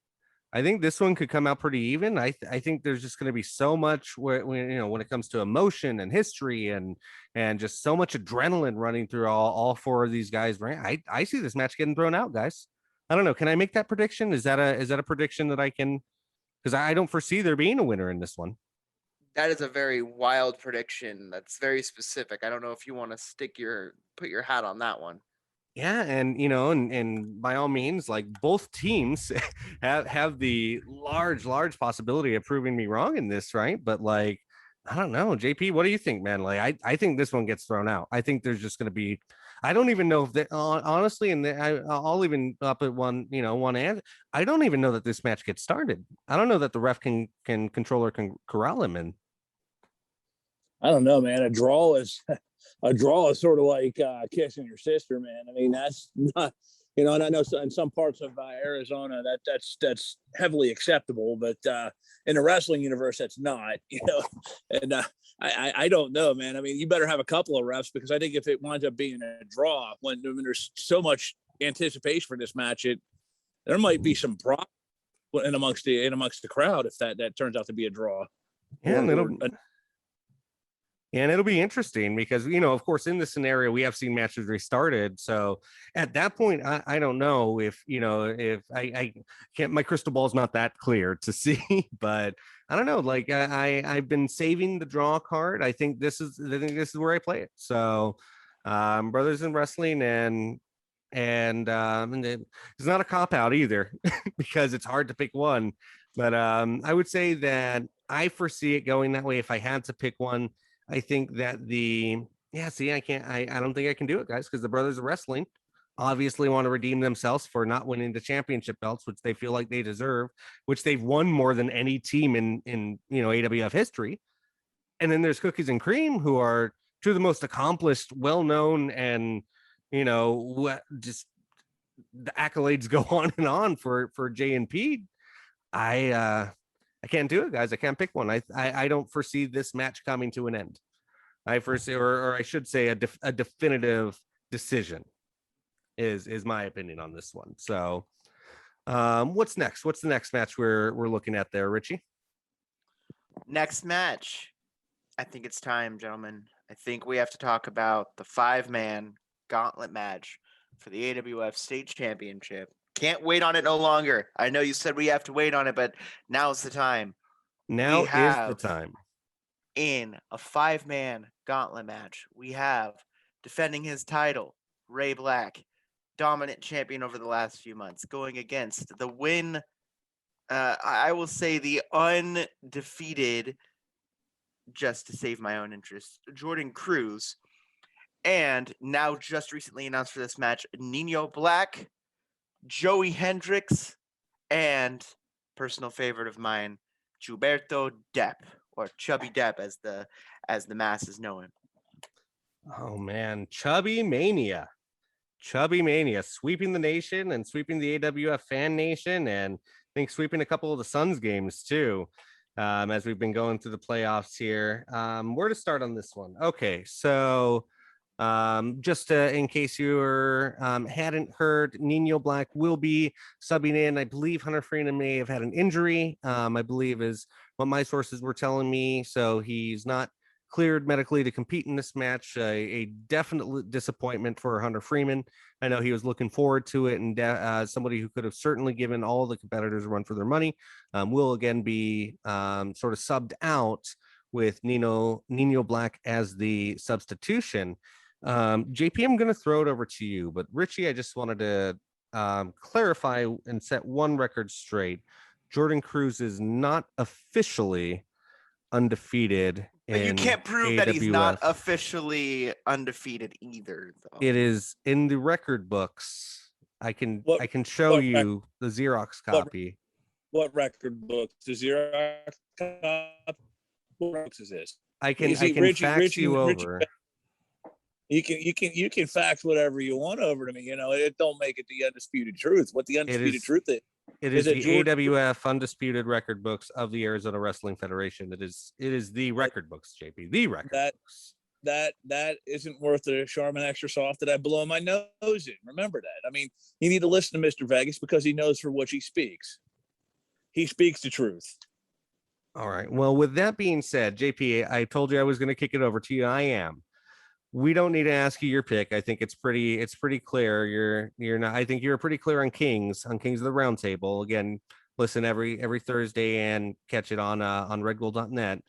I think this one could come out pretty even. I think there's just going to be so much when it comes to emotion and history and just so much adrenaline running through all four of these guys. Right? I see this match getting thrown out, guys. I don't know. Can I make that prediction? Is that a prediction that I can? Because I don't foresee there being a winner in this one. That is a very wild prediction. That's very specific. I don't know if you want to put your hat on that one. Yeah, and by all means, like, both teams have the large possibility of proving me wrong in this, right? But like, I don't know, JP, what do you think, man? Like, I think this one gets thrown out. I think there's just going to be, I don't even know if they honestly, and I'll even up at one end. I don't even know that this match gets started. I don't know that the ref can control or can corral him in. I don't know, man. A draw is sort of like kissing your sister, man. I mean, that's not, and I know in some parts of Arizona that's heavily acceptable, but in the wrestling universe, that's not, And I don't know, man. I mean, you better have a couple of refs, because I think if it winds up being a draw, when there's so much anticipation for this match, there might be some problems in amongst the crowd if that turns out to be a draw. Yeah, and it'll be interesting because, of course, in this scenario, we have seen matches restarted. So at that point, I don't know if I can't, my crystal ball is not that clear to see, but I don't know. Like, I've been saving the draw card. I think this is where I play it. So Brothers in Wrestling, and it's not a cop out either because it's hard to pick one. But I would say that I foresee it going that way. If I had to pick one, I think that I don't think I can do it, guys, because the Brothers of Wrestling obviously want to redeem themselves for not winning the championship belts, which they feel like they deserve, which they've won more than any team in AWF history. And then there's Cookies and Cream, who are two of the most accomplished, well-known, and just the accolades go on for J&P. I can't do it, guys. I can't pick one. I don't foresee this match coming to an end. I foresee, or I should say, a definitive decision is my opinion on this one. So, what's next? What's the next match we're looking at there, Richie? Next match, I think it's time, gentlemen. I think we have to talk about the 5-man gauntlet match for the AWF State Championship. Can't wait on it no longer. I know you said we have to wait on it, but now's the time. Now is the time. In a 5-man gauntlet match, we have defending his title, Ray Black, dominant champion over the last few months, going against the I will say the undefeated, just to save my own interest, Jordan Cruz, and now just recently announced for this match, Nino Black, Joey Hendricks, and personal favorite of mine, Gilberto Depp, or Chubby Depp as the masses know him. Oh man, Chubby Mania, sweeping the nation and sweeping the AWF fan nation, and I think sweeping a couple of the Suns games too, as we've been going through the playoffs here. Where to start on this one? Okay, so just in case you hadn't heard, Nino Black will be subbing in. I believe Hunter Freeman may have had an injury, I believe is what my sources were telling me. So he's not cleared medically to compete in this match. A definite disappointment for Hunter Freeman. I know he was looking forward to it, and somebody who could have certainly given all the competitors a run for their money will again be sort of subbed out with Nino Black as the substitution. JP, I'm going to throw it over to you, but Richie, I just wanted to clarify and set one record straight. Jordan Cruz is not officially undefeated. But you can't prove that he's AWF. not officially undefeated either, though. It is in the record books. I can show what you the Xerox copy. What record books? The Xerox copy? What books is this? I can Richie, fax you over. You can fax whatever you want over to me. You know, it don't make it the undisputed truth. What the undisputed truth is? It is the AWF undisputed record books of the Arizona Wrestling Federation. It is the record books, JP. The record books. That isn't worth the Charmin Extra Soft that I blow my nose in. Remember that. I mean, you need to listen to Mr. Vegas because he knows for what he speaks. He speaks the truth. All right. Well, with that being said, JP, I told you I was going to kick it over to you. I am. We don't need to ask you your pick. I think it's pretty clear. You're not. I think you're pretty clear on Kings of the Round Table. Again, listen every Thursday and catch it on redgold.net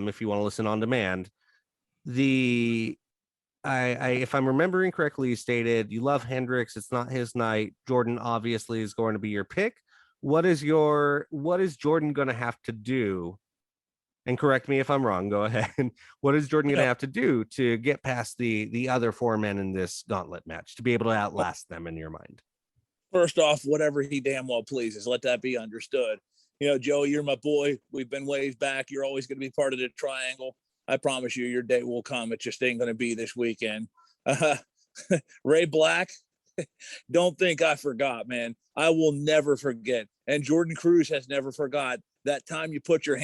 if you want to listen on demand. If I'm remembering correctly, you stated you love Hendricks. It's not his night. Jordan obviously is going to be your pick. What is Jordan going to have to do? And correct me if I'm wrong. Go ahead. What is Jordan going to have to do to get past the other four men in this gauntlet match to be able to outlast them in your mind? First off, whatever he damn well pleases. Let that be understood. You know, Joe, you're my boy. We've been ways back. You're always going to be part of the triangle. I promise you, your day will come. It just ain't going to be this weekend. Ray Black, don't think I forgot, man. I will never forget. And Jordan Cruz has never forgot that time you put your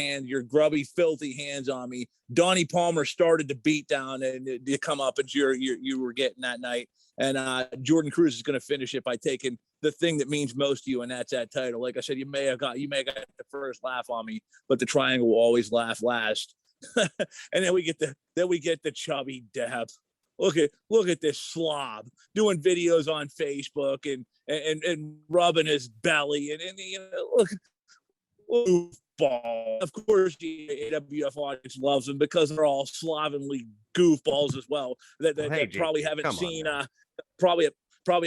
grubby, filthy hands on me. Donnie Palmer started to beat down and you come up and you were getting that night. And Jordan Cruz is going to finish it by taking the thing that means most to you, and that's that title. Like I said, you may have got the first laugh on me, but the triangle will always laugh last. And then we get the Chubby Depp. Look at this slob doing videos on Facebook and rubbing his belly and you know, look, goofball. Of course, the AWF audience loves them because they're all slovenly goofballs as well. That probably haven't seen probably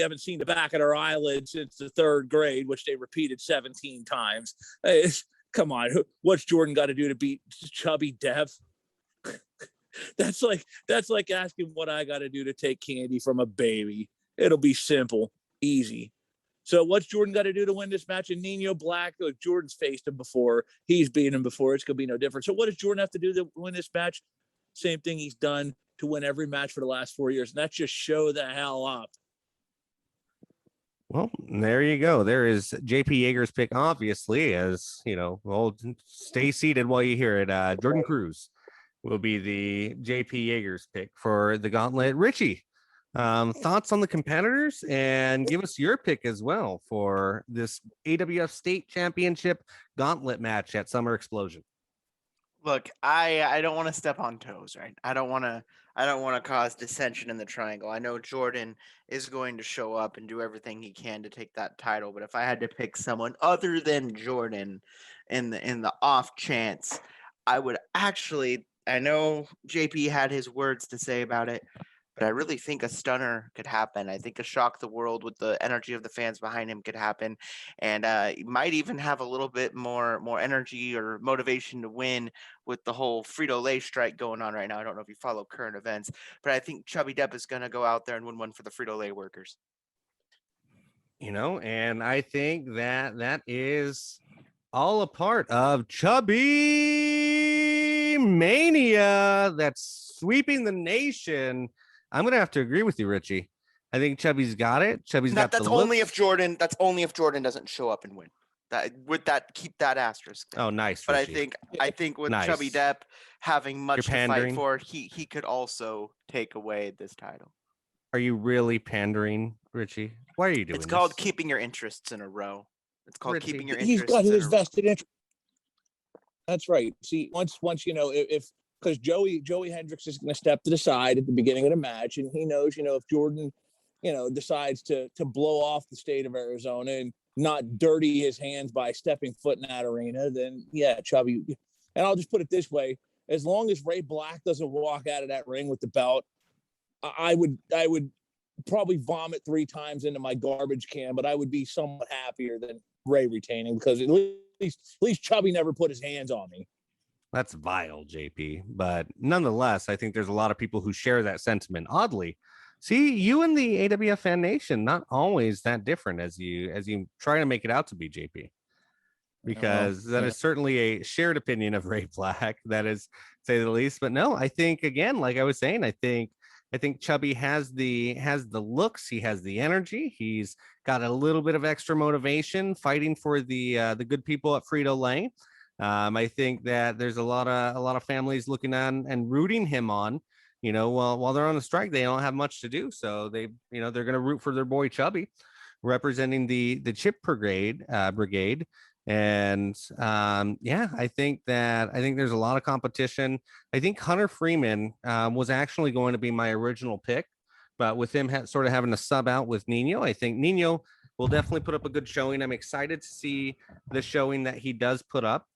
haven't seen the back of their eyelids since the third grade, which they repeated 17 times. Come on, what's Jordan got to do to beat Chubby Depp? That's like asking what I got to do to take candy from a baby. It'll be simple, easy. So what's Jordan got to do to win this match? And Nino Black, look, Jordan's faced him before. He's beaten him before. It's going to be no different. So what does Jordan have to do to win this match? Same thing he's done to win every match for the last 4 years. And that's just show the hell up. Well, there you go. There is JP Yaegar's pick, obviously, as you know. Well, stay seated while you hear it. Jordan Cruz will be the JP Yaegar's pick for the gauntlet. Richie, thoughts on the competitors, and give us your pick as well for this AWF State Championship gauntlet match at Summer Explosion. Look, I don't want to step on toes, right? I don't want to cause dissension in the triangle. I know Jordan is going to show up and do everything he can to take that title, but if I had to pick someone other than Jordan in the off chance, I would actually, I know JP had his words to say about it, but I really think a stunner could happen. I think a shock the world with the energy of the fans behind him could happen. And he might even have a little bit more energy or motivation to win with the whole Frito-Lay strike going on right now. I don't know if you follow current events, but I think Chubby Depp is going to go out there and win one for the Frito-Lay workers. You know, and I think that is all a part of Chubby Mania that's sweeping the nation. I'm gonna have to agree with you, Richie. I think Chubby's got it. That's only if Jordan doesn't show up and win. Keep that asterisk there. Oh, nice. But Richie. I think with Nice. Chubby Depp having much to fight pandering. for, he could also take away this title. Are you really pandering, Richie? Why are you doing It's called this? keeping your interests in a row. It's called Richie, keeping your He's interests got in his a row. vested interest. That's right. See, once you know, if because Joey Hendricks is going to step to the side at the beginning of the match, and he knows, if Jordan, decides to blow off the state of Arizona and not dirty his hands by stepping foot in that arena, then yeah, Chubby. And I'll just put it this way: as long as Ray Black doesn't walk out of that ring with the belt, I would probably vomit 3 times into my garbage can, but I would be somewhat happier than Ray retaining, because at least Chubby never put his hands on me. That's vile, JP. But nonetheless, I think there's a lot of people who share that sentiment. Oddly, see, you and the AWF fan nation, not always that different as you try to make it out to be, JP. Because that is certainly a shared opinion of Ray Black. That is, to say the least. But no, I think, again, like I was saying, I think Chubby has the looks, he has the energy, he's got a little bit of extra motivation fighting for the good people at Frito-Lay. I think that there's a lot of families looking on and rooting him on. While they're on the strike, they don't have much to do, so they're going to root for their boy Chubby, representing the Chip brigade. And I think there's a lot of competition. I think Hunter Freeman was actually going to be my original pick, but with him sort of having to sub out with Nino, I think Nino will definitely put up a good showing. I'm excited to see the showing that he does put up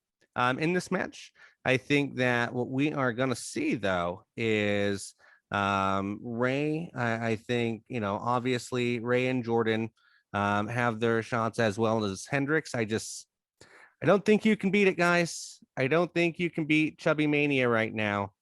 in this match. I think that what we are going to see, though, is Ray. I think, obviously Ray and Jordan have their shots, as well as Hendricks. I don't think you can beat it, guys. I don't think you can beat Chubby Mania right now.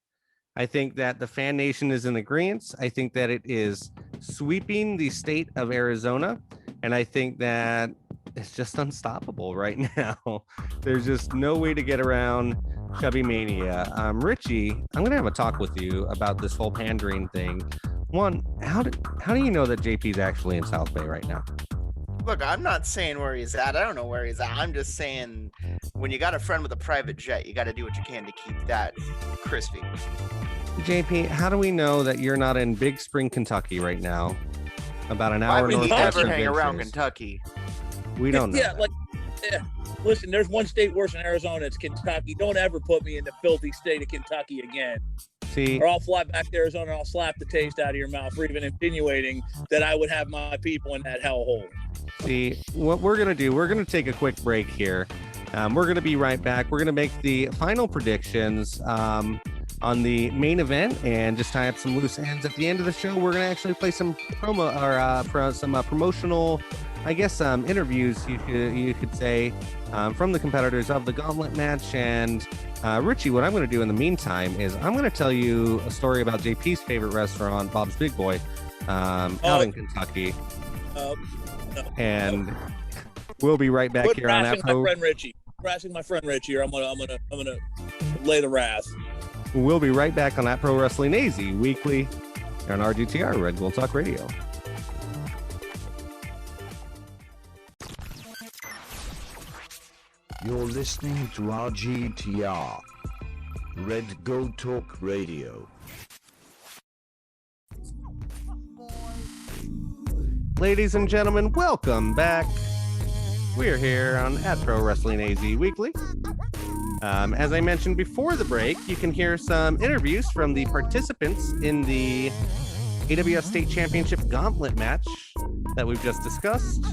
I think that the fan nation is in agreement. I think that it is sweeping the state of Arizona. And I think that it's just unstoppable right now. There's just no way to get around Chubby Mania. Richie, I'm going to have a talk with you about this whole pandering thing. One, how do you know that JP's actually in South Bay right now? Look, I'm not saying where he's at. I don't know where he's at. I'm just saying, when you got a friend with a private jet, you got to do what you can to keep that crispy. JP, how do we know that you're not in Big Spring, Kentucky right now? About an hour northwest of never hang around Vinces. Kentucky. We don't know. Listen, there's one state worse than Arizona. It's Kentucky. Don't ever put me in the filthy state of Kentucky again. See, or I'll fly back to Arizona and I'll slap the taste out of your mouth for even insinuating that I would have my people in that hellhole. See, what we're going to do, we're going to take a quick break here. We're going to be right back. We're going to make the final predictions on the main event and just tie up some loose ends. At the end of the show, we're going to actually play some promotional, I guess, interviews, you could say, from the competitors of the gauntlet match. And Richie, what I'm going to do in the meantime is I'm going to tell you a story about JP's favorite restaurant, Bob's Big Boy, out in Kentucky. And we'll be right back here on that. Harassing my friend Richie, or I'm gonna lay the wrath. We'll be right back on that Pro Wrestling AZ weekly on RGTR, Red Gold Talk Radio. You're listening to RGTR, Red Gold Talk Radio. Ladies and gentlemen, welcome back. We're here on at Pro Wrestling AZ Weekly. As I mentioned before the break, you can hear some interviews from the participants in the AWF State Championship Gauntlet match that we've just discussed.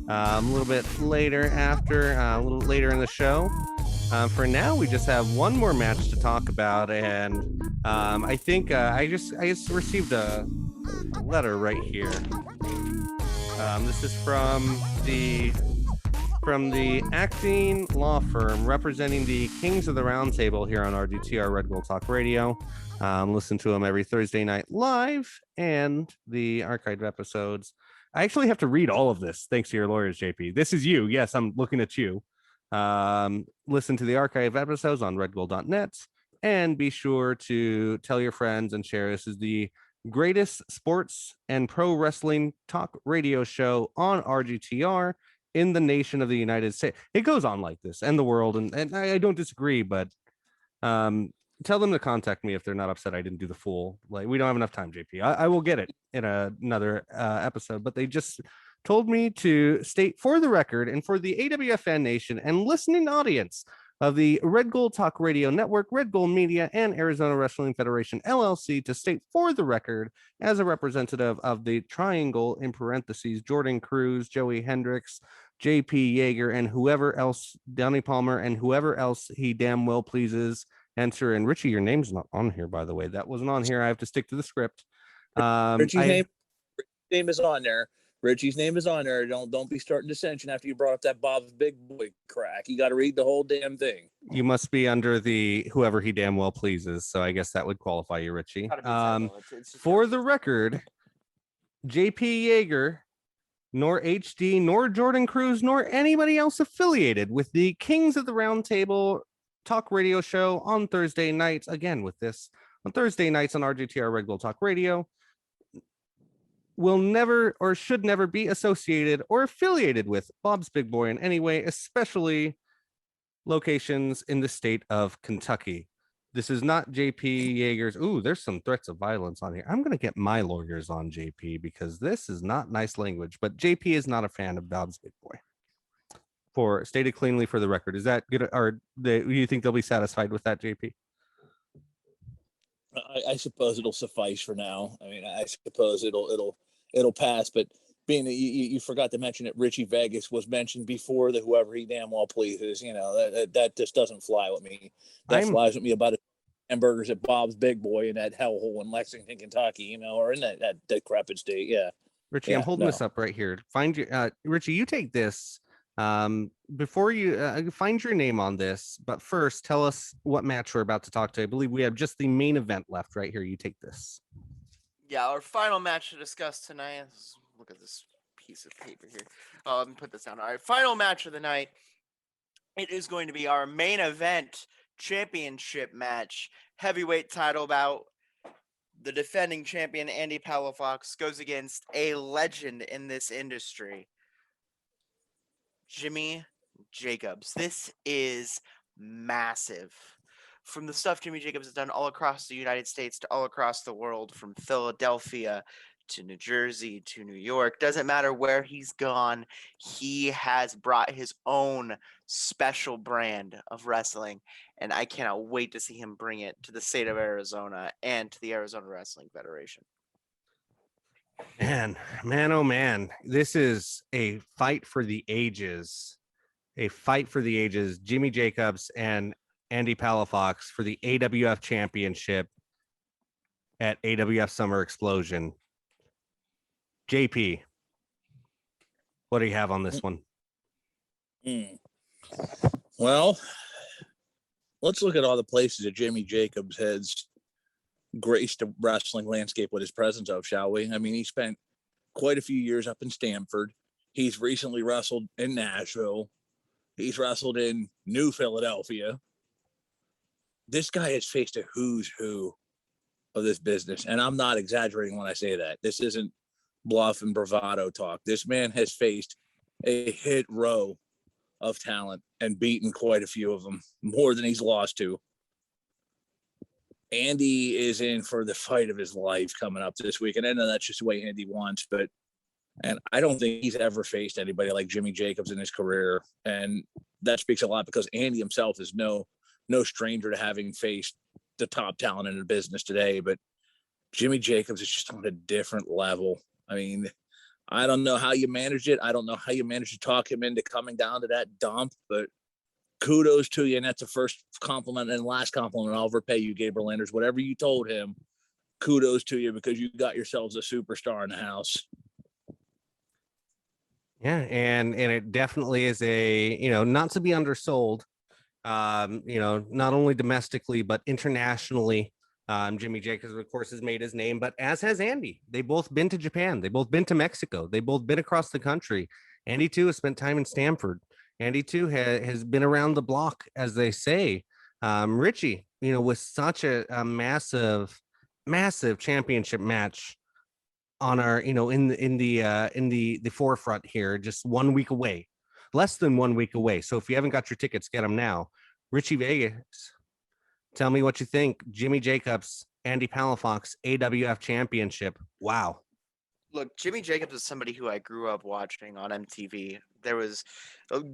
A little later in the show. For now, we just have one more match to talk about, and I think I just received a letter right here. This is from the acting law firm representing the Kings of the Round Table here on RGTR Red Gold Talk Radio. Listen to them every Thursday night live and the archived episodes. I actually have to read all of this thanks to your lawyers, JP. This is you. Yes, I'm looking at you. Listen to the archive episodes on redgold.net and be sure to tell your friends and share. This is the greatest sports and pro wrestling talk radio show on RGTR in the nation of the United States. It goes on like this and the world, and I don't disagree, but tell them to contact me if they're not upset I didn't do the full. Like, we don't have enough time, JP. I will get it in another episode, but they just told me to state for the record and for the AWF fan nation and listening audience of the Red Gold Talk Radio Network, Red Gold Media, and Arizona Wrestling Federation, LLC, to state for the record, as a representative of the triangle, in parentheses, Jordan Cruz, Joey Hendricks, JP Yaegar, and whoever else, Donnie Palmer, and whoever else he damn well pleases, enter. And Richie, your name's not on here, by the way. That wasn't on here. I have to stick to the script. Richie's name is on there. Richie's name is on there. Don't be starting dissension after you brought up that Bob's Big Boy crack. You got to read the whole damn thing. You must be under the whoever he damn well pleases. So I guess that would qualify you, Richie. For the record, JP Yaegar, nor HD, nor Jordan Cruz, nor anybody else affiliated with the Kings of the Round Table Talk Radio show on Thursday nights. Again, with this on Thursday nights on RGTR Red Gold Talk Radio, will never or should never be associated or affiliated with Bob's Big Boy in any way, especially locations in the state of Kentucky. This is not JP Yaegar's. Ooh, there's some threats of violence on here. I'm going to get my lawyers on JP because this is not nice language, but JP is not a fan of Bob's Big Boy. For stated cleanly for the record. Is that good? Or do you think they'll be satisfied with that, JP? I suppose it'll suffice for now. I mean, I suppose it'll pass. But being that you forgot to mention that Richie Vegas was mentioned before, that whoever he damn well pleases, you know, that just doesn't fly with me. That flies with me about hamburgers at Bob's Big Boy in that hellhole in Lexington, Kentucky, you know, or in that decrepit state. Yeah, Richie, yeah, I'm holding this up right here. Find your Richie. You take this. Before you find your name on this, but first tell us what match we're about to talk to. I believe we have just the main event left right here. You take this. Yeah, our final match to discuss tonight. Look at this piece of paper here. Let me put this down. All right, final match of the night. It is going to be our main event championship match, heavyweight title bout. The defending champion Andy Palafox goes against a legend in this industry, Jimmy Jacobs. This is massive. From the stuff Jimmy Jacobs has done all across the United States to all across the world, from Philadelphia to New Jersey to New York, doesn't matter where he's gone, he has brought his own special brand of wrestling, and I cannot wait to see him bring it to the state of Arizona and to the Arizona Wrestling Federation. Man, oh man, this is a fight for the ages. A fight for the ages. Jimmy Jacobs and Andy Palafox for the AWF Championship at AWF Summer Explosion. JP, what do you have on this one? Well, let's look at all the places that Jimmy Jacobs has graced the wrestling landscape with his presence of, shall we? I mean, he spent quite a few years up in Stamford. He's recently wrestled in Nashville. He's wrestled in New Philadelphia. This guy has faced a who's who of this business, and I'm not exaggerating when I say that. This isn't bluff and bravado talk. This man has faced a hit row of talent and beaten quite a few of them, more than he's lost to. Andy is in for the fight of his life coming up this week. And I know that's just the way Andy wants, and I don't think he's ever faced anybody like Jimmy Jacobs in his career. And that speaks a lot because Andy himself is no stranger to having faced the top talent in the business today. But Jimmy Jacobs is just on a different level. I mean, I don't know how you managed it. I don't know how you managed to talk him into coming down to that dump, but kudos to you. And that's the first compliment and last compliment I'll ever pay you, Gabriel Anders. Whatever you told him, kudos to you because you got yourselves a superstar in the house. Yeah, and it definitely is a, not to be undersold, not only domestically, but internationally. Jimmy Jacobs, of course, has made his name, but as has Andy. They both been to Japan. They both been to Mexico. They both been across the country. Andy, too, has spent time in Stamford. Andy, too, has been around the block, as they say. Richie, with such a massive championship match on our, in the forefront here, just 1 week away, less than 1 week away. So if you haven't got your tickets, get them now. Richie Vegas, tell me what you think. Jimmy Jacobs, Andy Palafox, AWF Championship. Wow. Look, Jimmy Jacobs is somebody who I grew up watching on MTV. There was,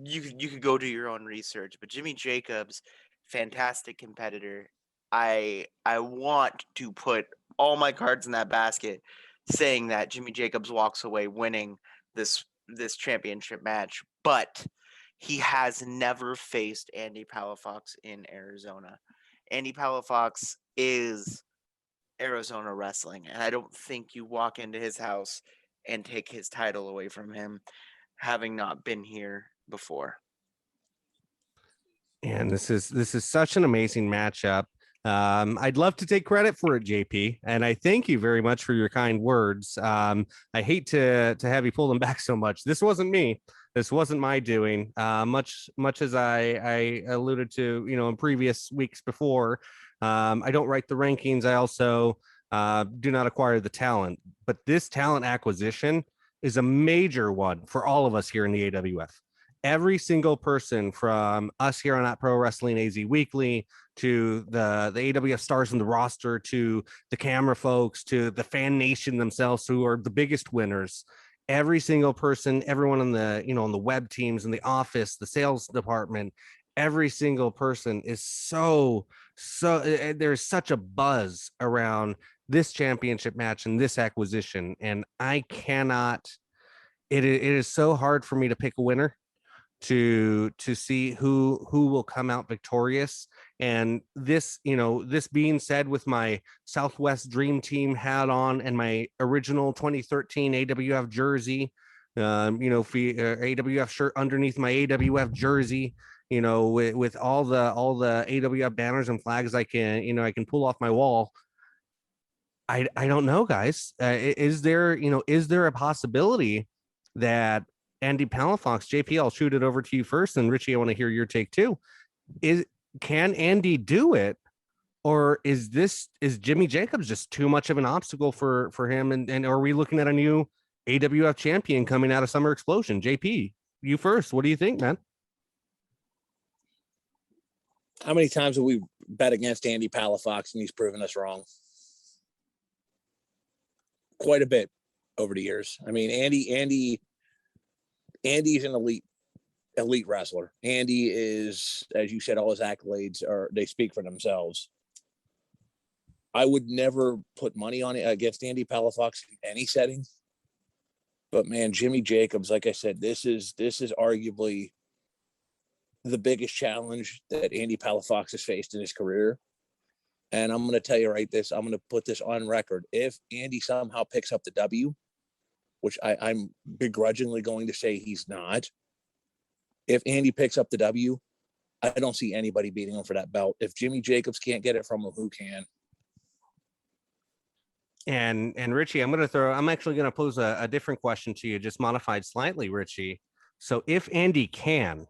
you could go do your own research, but Jimmy Jacobs, fantastic competitor. I want to put all my cards in that basket, saying that Jimmy Jacobs walks away winning this championship match, but he has never faced Andy Palafox in Arizona. Andy Palafox is Arizona wrestling, and I don't think you walk into his house and take his title away from him, having not been here before. And this is such an amazing matchup. I'd love to take credit for it, JP, and I thank you very much for your kind words. I hate to have you pull them back so much. This wasn't me. This wasn't my doing. Much as I alluded to, in previous weeks before. I don't write the rankings. I also do not acquire the talent, but this talent acquisition is a major one for all of us here in the AWF. Every single person from us here on At Pro Wrestling AZ Weekly to the AWF stars in the roster to the camera folks to the fan nation themselves, who are the biggest winners. Every single person, everyone on the on the web teams, in the office, the sales department, every single person is so there's such a buzz around this championship match and this acquisition, and I cannot. It is so hard for me to pick a winner, to see who will come out victorious. And this being said, with my Southwest Dream Team hat on and my original 2013 AWF jersey, AWF shirt underneath my AWF jersey, with all the AWF banners and flags I can pull off my wall. I don't know, guys. Is there a possibility that Andy Palafox, JP, I'll shoot it over to you first, and Richie, I want to hear your take too. Can Andy do it, or is Jimmy Jacobs just too much of an obstacle for him? And are we looking at a new AWF champion coming out of Summer Explosion? JP, you first. What do you think, man? How many times have we bet against Andy Palafox and he's proven us wrong? Quite a bit over the years. I mean, Andy's an elite wrestler. Andy is, as you said, all his accolades they speak for themselves. I would never put money on it against Andy Palafox in any setting. But man, Jimmy Jacobs, like I said, this is arguably the biggest challenge that Andy Palafox has faced in his career. And I'm going to tell you I'm going to put this on record. If Andy somehow picks up the W, which I'm begrudgingly going to say he's not, if Andy picks up the W, I don't see anybody beating him for that belt. If Jimmy Jacobs can't get it from him, who can? And Richie, I'm actually going to pose a different question to you, just modified slightly, Richie. So if Andy can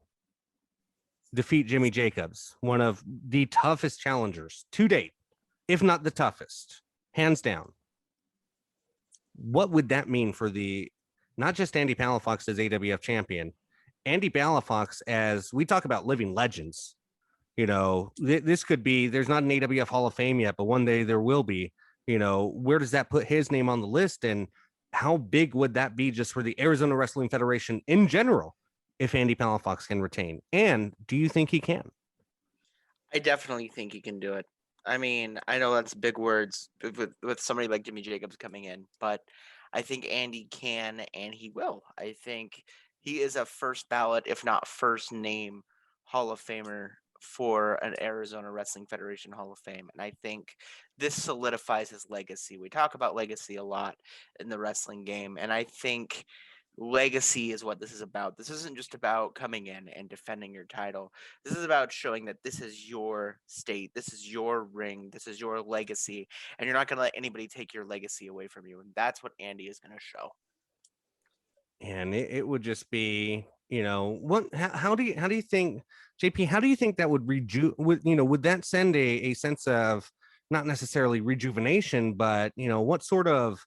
defeat Jimmy Jacobs, one of the toughest challengers to date, if not the toughest, hands down, what would that mean for not just Andy Palafox as AWF champion, Andy Palafox, as we talk about living legends? This could be, there's not an AWF Hall of Fame yet, but one day there will be. Where does that put his name on the list? And how big would that be just for the Arizona Wrestling Federation in general, if Andy Palafox can retain? And do you think he can? I definitely think he can do it. I mean, I know that's big words with somebody like Jimmy Jacobs coming in, but I think Andy can, and he will. I think he is a first ballot, if not first name, Hall of Famer for an Arizona Wrestling Federation Hall of Fame. And I think this solidifies his legacy. We talk about legacy a lot in the wrestling game, and I think legacy is what this is about. This isn't just about coming in and defending your title. This is about showing that this is your state, this is your ring, this is your legacy, and you're not going to let anybody take your legacy away from you. And that's what Andy is going to show. And it would just be, how do you think, JP, how do you think that would would that send a sense of not necessarily rejuvenation, but what sort of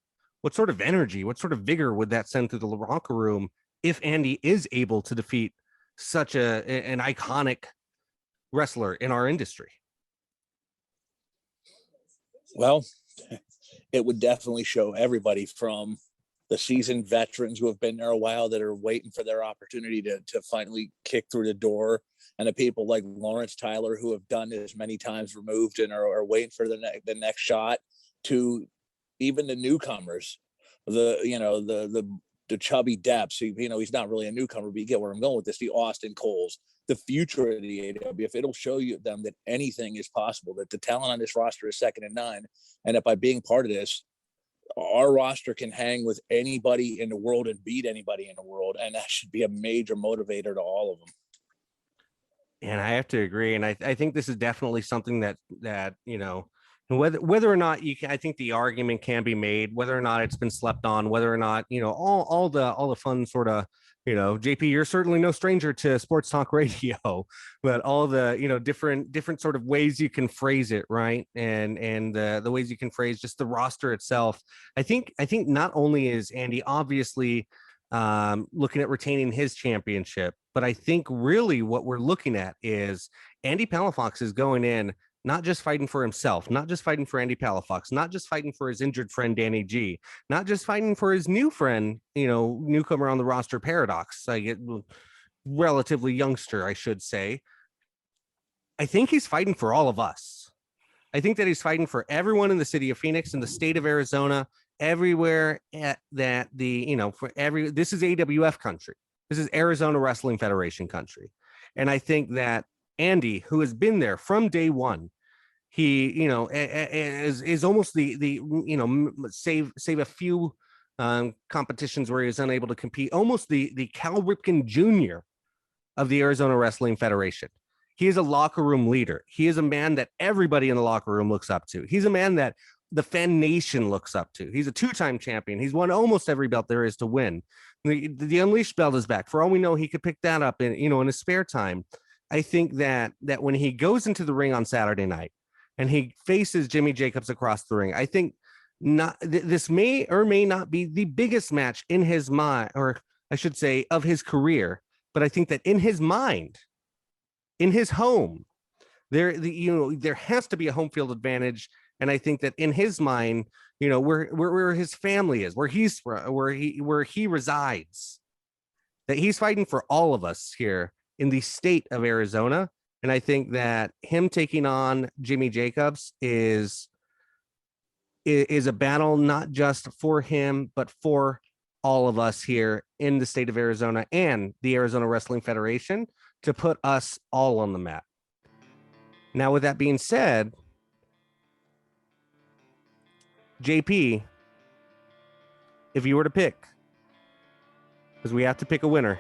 energy, what sort of vigor would that send through the locker room if Andy is able to defeat such an iconic wrestler in our industry? Well, it would definitely show everybody from the seasoned veterans who have been there a while that are waiting for their opportunity to finally kick through the door, and the people like Lawrence Tyler who have done this many times removed and are waiting for the next shot, to even the newcomers, the Chubby Depps. He's not really a newcomer, but you get where I'm going with this. The Austin Coles, the future of the AWF. It'll show you them that anything is possible, that the talent on this roster is second to none, and that by being part of this, our roster can hang with anybody in the world and beat anybody in the world. And that should be a major motivator to all of them. And I have to agree. And I think this is definitely something that, whether or not you can, I think the argument can be made, whether or not it's been slept on, whether or not, all the fun sort of, JP, you're certainly no stranger to sports talk radio, but all the, different sort of ways you can phrase it. Right. And the ways you can phrase just the roster itself. I think not only is Andy obviously looking at retaining his championship, but I think really what we're looking at is Andy Palafox is going in, not just fighting for himself, not just fighting for Andy Palafox, not just fighting for his injured friend, Danny G, not just fighting for his new friend, newcomer on the roster, Paradox, relatively youngster, I should say. I think he's fighting for all of us. I think that he's fighting for everyone in the city of Phoenix, in the state of Arizona, everywhere this is AWF country. This is Arizona Wrestling Federation country. And I think that Andy, who has been there from day one, he, is almost save a few competitions where he was unable to compete, almost the Cal Ripken Jr. of the Arizona Wrestling Federation. He is a locker room leader. He is a man that everybody in the locker room looks up to. He's a man that the fan nation looks up to. He's a two-time champion. He's won almost every belt there is to win. The Unleashed belt is back. For all we know, he could pick that up in his spare time. I think that when he goes into the ring on Saturday night and he faces Jimmy Jacobs across the ring, I think this may or may not be the biggest match in his mind, or I should say of his career. But I think that in his mind, in his home, there has to be a home field advantage. And I think that in his mind, where his family is, where he resides, that he's fighting for all of us here in the state of Arizona. And I think that him taking on Jimmy Jacobs is a battle not just for him, but for all of us here in the state of Arizona and the Arizona Wrestling Federation, to put us all on the map. Now, with that being said, JP, if you were to pick, because we have to pick a winner,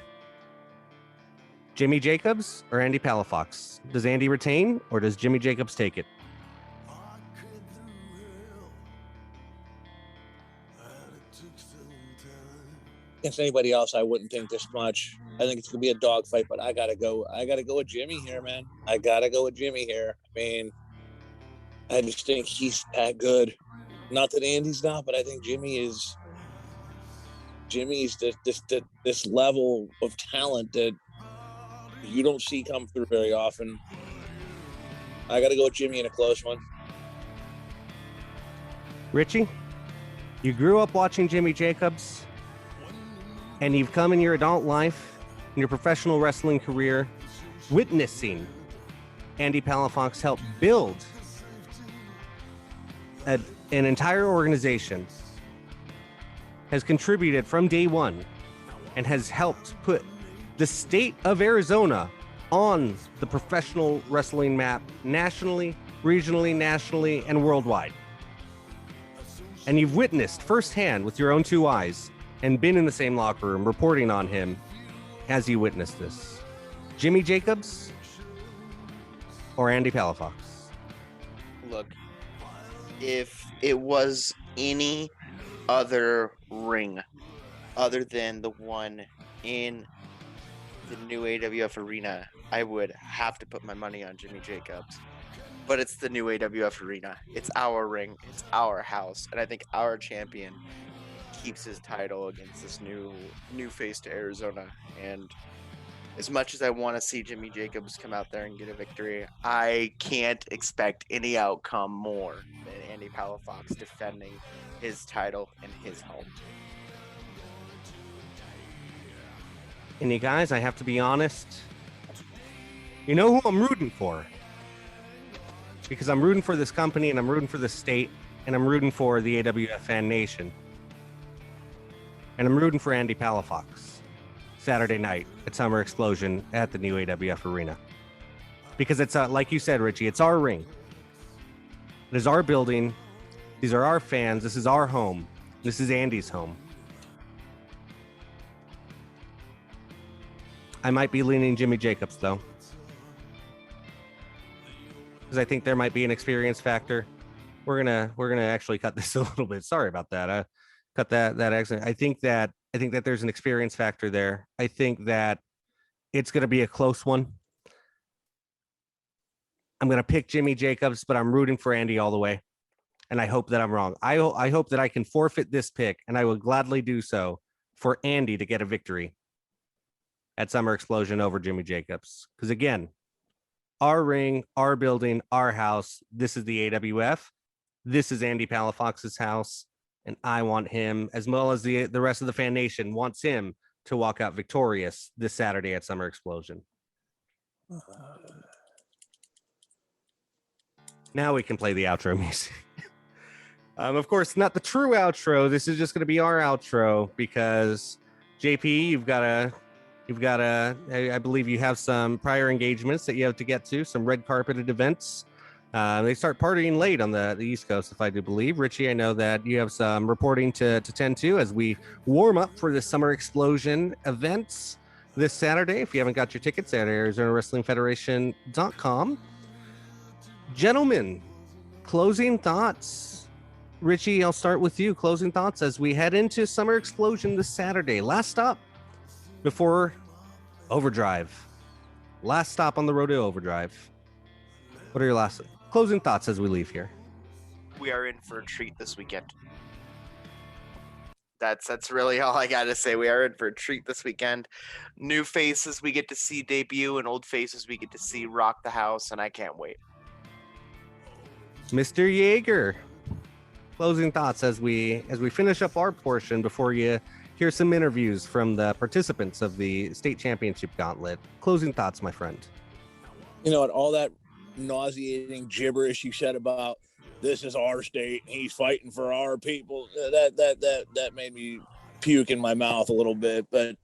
Jimmy Jacobs or Andy Palafox? Does Andy retain or does Jimmy Jacobs take it? Against anybody else, I wouldn't think this much. I think it's gonna be a dogfight, but I gotta go with Jimmy here, man. I gotta go with Jimmy here. I mean, I just think he's that good. Not that Andy's not, but I think Jimmy's this level of talent that you don't see come through very often. I got to go with Jimmy in a close one. Richie, you grew up watching Jimmy Jacobs, and you've come in your adult life, in your professional wrestling career, witnessing Andy Palafox help build an entire organization, has contributed from day one, and has helped put the state of Arizona on the professional wrestling map nationally, regionally, nationally, and worldwide. And you've witnessed firsthand with your own two eyes and been in the same locker room reporting on him as you witnessed this. Jimmy Jacobs or Andy Palafox? Look, if it was any other ring other than the one in the new AWF arena, I would have to put my money on Jimmy Jacobs. But it's the new AWF arena. It's our ring. It's our house. And I think our champion keeps his title against this new face to Arizona. And as much as I want to see Jimmy Jacobs come out there and get a victory, I can't expect any outcome more than Andy Palafox defending his title in his home. And you guys, I have to be honest. You know who I'm rooting for? Because I'm rooting for this company, and I'm rooting for this state, and I'm rooting for the AWF fan nation. And I'm rooting for Andy Palafox Saturday night at Summer Explosion at the new AWF Arena. Because it's, like you said, Richie, it's our ring. It is our building. These are our fans. This is our home. This is Andy's home. I might be leaning Jimmy Jacobs, though. Because I think there might be an experience factor. We're gonna actually cut this a little bit. Sorry about that. Cut that accident. I think that there's an experience factor there. I think that it's gonna be a close one. I'm gonna pick Jimmy Jacobs, but I'm rooting for Andy all the way. And I hope that I'm wrong. I hope that I can forfeit this pick, and I will gladly do so for Andy to get a victory at Summer Explosion over Jimmy Jacobs. Because again, our ring, our building, our house. This is the AWF. This is Andy Palafox's house. And I want him, as well as the rest of the fan nation, wants him to walk out victorious this Saturday at Summer Explosion. Now we can play the outro music. Of course, not the true outro. This is just going to be our outro because, JP, you've got a, I believe you have some prior engagements that you have to get to, some red carpeted events. They start partying late on the East Coast, if I do believe. Richie, I know that you have some reporting to tend to as we warm up for the Summer Explosion events this Saturday. If you haven't got your tickets at ArizonaWrestlingFederation.com. Gentlemen, closing thoughts. Richie, I'll start with you. Closing thoughts as we head into Summer Explosion this Saturday. Last stop before Overdrive. Last stop on the road to Overdrive. What are your last closing thoughts as we leave here? We are in for a treat this weekend. That's really all I gotta say. We are in for a treat this weekend. New faces we get to see debut, and old faces we get to see rock the house, and I can't wait. Mr. Yaegar, closing thoughts as we finish up our portion before you hear some interviews from the participants of the state championship gauntlet. Closing thoughts, my friend. You know what? All that nauseating gibberish you said about this is our state, he's fighting for our people, that made me puke in my mouth a little bit. But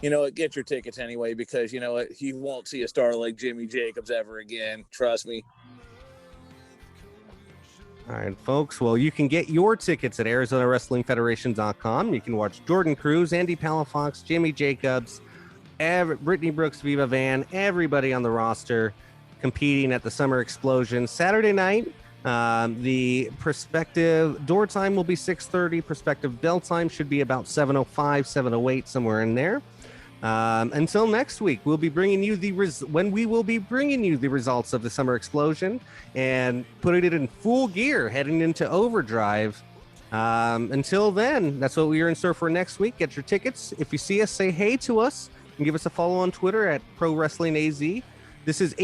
you know what, get your tickets anyway, because you know what, you won't see a star like Jimmy Jacobs ever again, trust me. All right, folks. Well, you can get your tickets at ArizonaWrestlingFederation.com. You can watch Jordan Cruz, Andy Palafox, Jimmy Jacobs, Brittany Brooks, Viva Van, everybody on the roster competing at the Summer Explosion Saturday night. The prospective door time will be 6:30. Prospective bell time should be about 7:05, 7:08, somewhere in there. Until next week, we'll be bringing you the results of the Summer Explosion and putting it in full gear heading into Overdrive. Until then, that's what we are in store for next week. Get your tickets. If you see us, say hey to us and give us a follow on Twitter at Pro Wrestling AZ. This is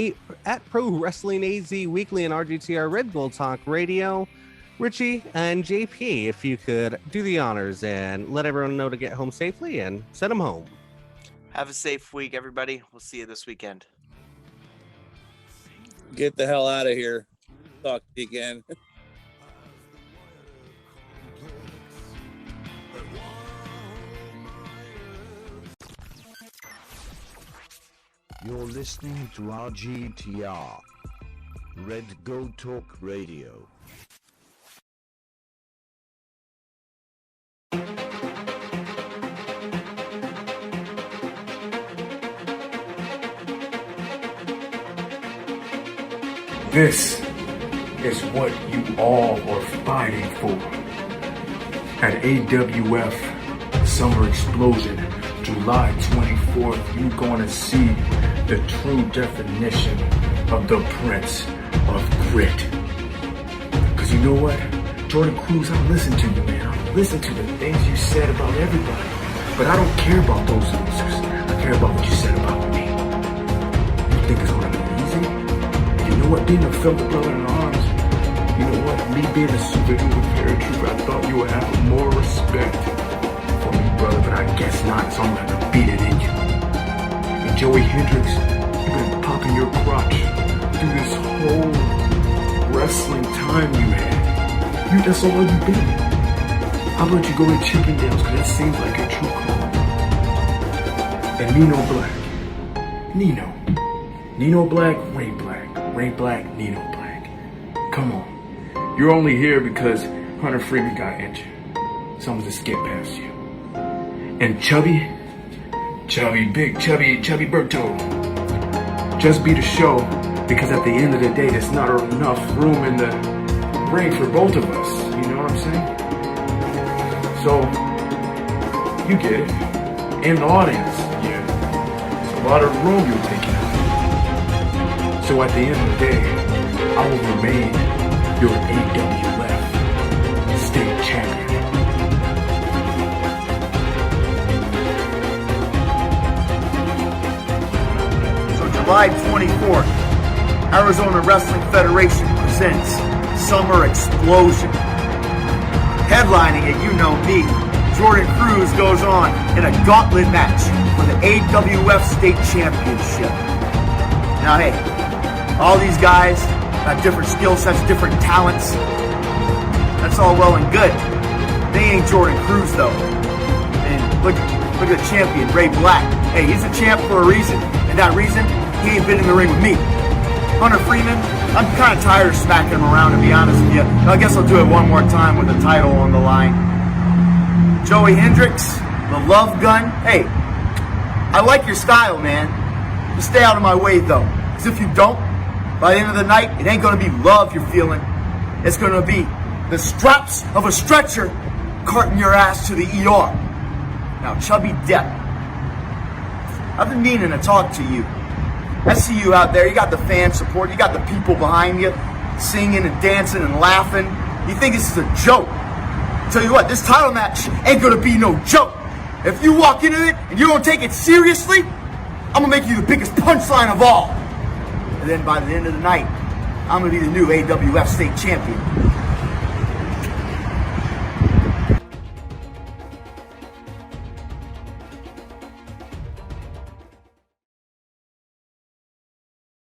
at Pro Wrestling AZ Weekly and RGTR Red Gold Talk Radio. Richie and JP, if you could do the honors and let everyone know to get home safely and send them home. Have a safe week, everybody. We'll see you this weekend. Get the hell out of here. Talk to you again. You're listening to RGTR, Red Gold Talk Radio. This is what you all are fighting for. At AWF Summer Explosion, July 24th, you're going to see the true definition of the Prince of Grit. Because you know what? Jordan Cruz, I listen to you, man. I listen to the things you said about everybody. But I don't care about those losers. I care about what you said about me. You think it's going to be easy? You know what? Being a fellow brother in arms, you know what? Me being a superhuman paratrooper, I thought you would have more respect for me brother, but I guess not, so I'm gonna have to beat it in you. And Joey Hendricks, you've been popping your crotch through this whole wrestling time you had. That's all you've been. How about you go to Chippendales, because that seems like a true call. And Nino Black, Ray Black, Nino Black. Come on. You're only here because Hunter Freeman got injured. Someone just get past you. And Big Chubby Berto. Just be the show, because at the end of the day, there's not enough room in the ring for both of us. You know what I'm saying? So, you get it. And the audience, yeah. There's a lot of room you're taking up. So at the end of the day, I will remain your AWF State Champion. July 24th, Arizona Wrestling Federation presents Summer Explosion. Headlining it, you know me, Jordan Cruz goes on in a gauntlet match for the AWF State Championship. Now hey, all these guys have different skill sets, different talents. That's all well and good. They ain't Jordan Cruz though. And look at the champion, Ray Black. Hey, he's a champ for a reason. And that reason, he ain't been in the ring with me. Hunter Freeman, I'm kind of tired of smacking him around, to be honest with you. I guess I'll do it one more time with the title on the line. Joey Hendricks, the love gun. Hey, I like your style, man. Just stay out of my way, though. Because if you don't, by the end of the night, it ain't going to be love you're feeling. It's going to be the straps of a stretcher carting your ass to the ER. Now, Chubby Depp, I've been meaning to talk to you. I see you out there. You got the fan support. You got the people behind you singing and dancing and laughing. You think this is a joke. Tell you what, this title match ain't going to be no joke. If you walk into it and you don't take it seriously, I'm going to make you the biggest punchline of all. And then by the end of the night, I'm going to be the new AWF State Champion.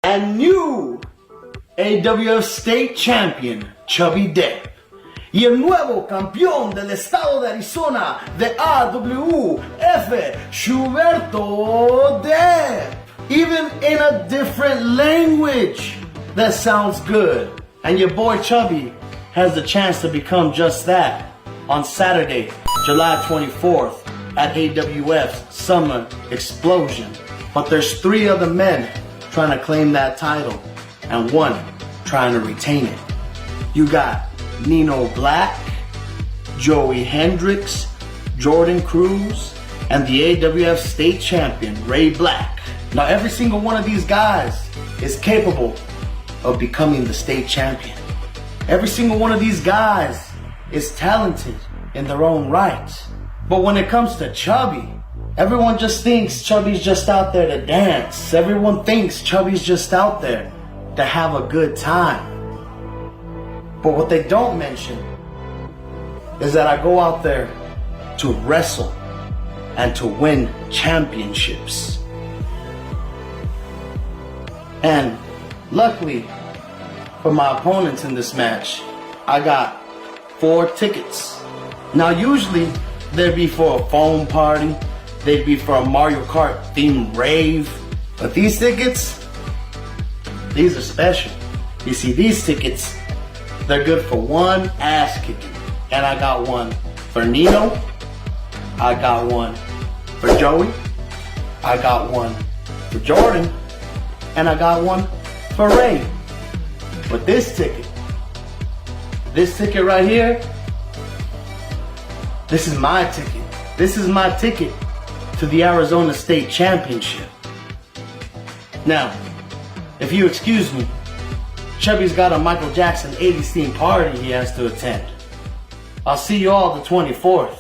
And new AWF State Champion, Chubby Depp. Y el nuevo campeón del estado de Arizona de AWF, Schuberto Depp. Even in a different language. That sounds good. And your boy Chubby has the chance to become just that on Saturday, July 24th at AWF's Summer Explosion. But there's 3 other men trying to claim that title and 1 trying to retain it. You got Nino Black, Joey Hendricks, Jordan Cruz, and the AWF State Champion, Ray Black. Now every single one of these guys is capable of becoming the state champion. Every single one of these guys is talented in their own right. But when it comes to Chubby, everyone just thinks Chubby's just out there to dance. Everyone thinks Chubby's just out there to have a good time. But what they don't mention is that I go out there to wrestle and to win championships. And luckily for my opponents in this match, I got 4 tickets. Now usually they'd be for a foam party, they'd be for a Mario Kart themed rave, but these tickets, these are special. You see, these tickets, they're good for 1 ass kicking. And I got 1 for Nino, I got 1 for Joey, I got 1 for Jordan, and I got 1 for Ray. But this ticket right here, this is my ticket. This is my ticket to the Arizona State Championship. Now, if you excuse me, Chubby's got a Michael Jackson 80s theme party he has to attend. I'll see you all the 24th.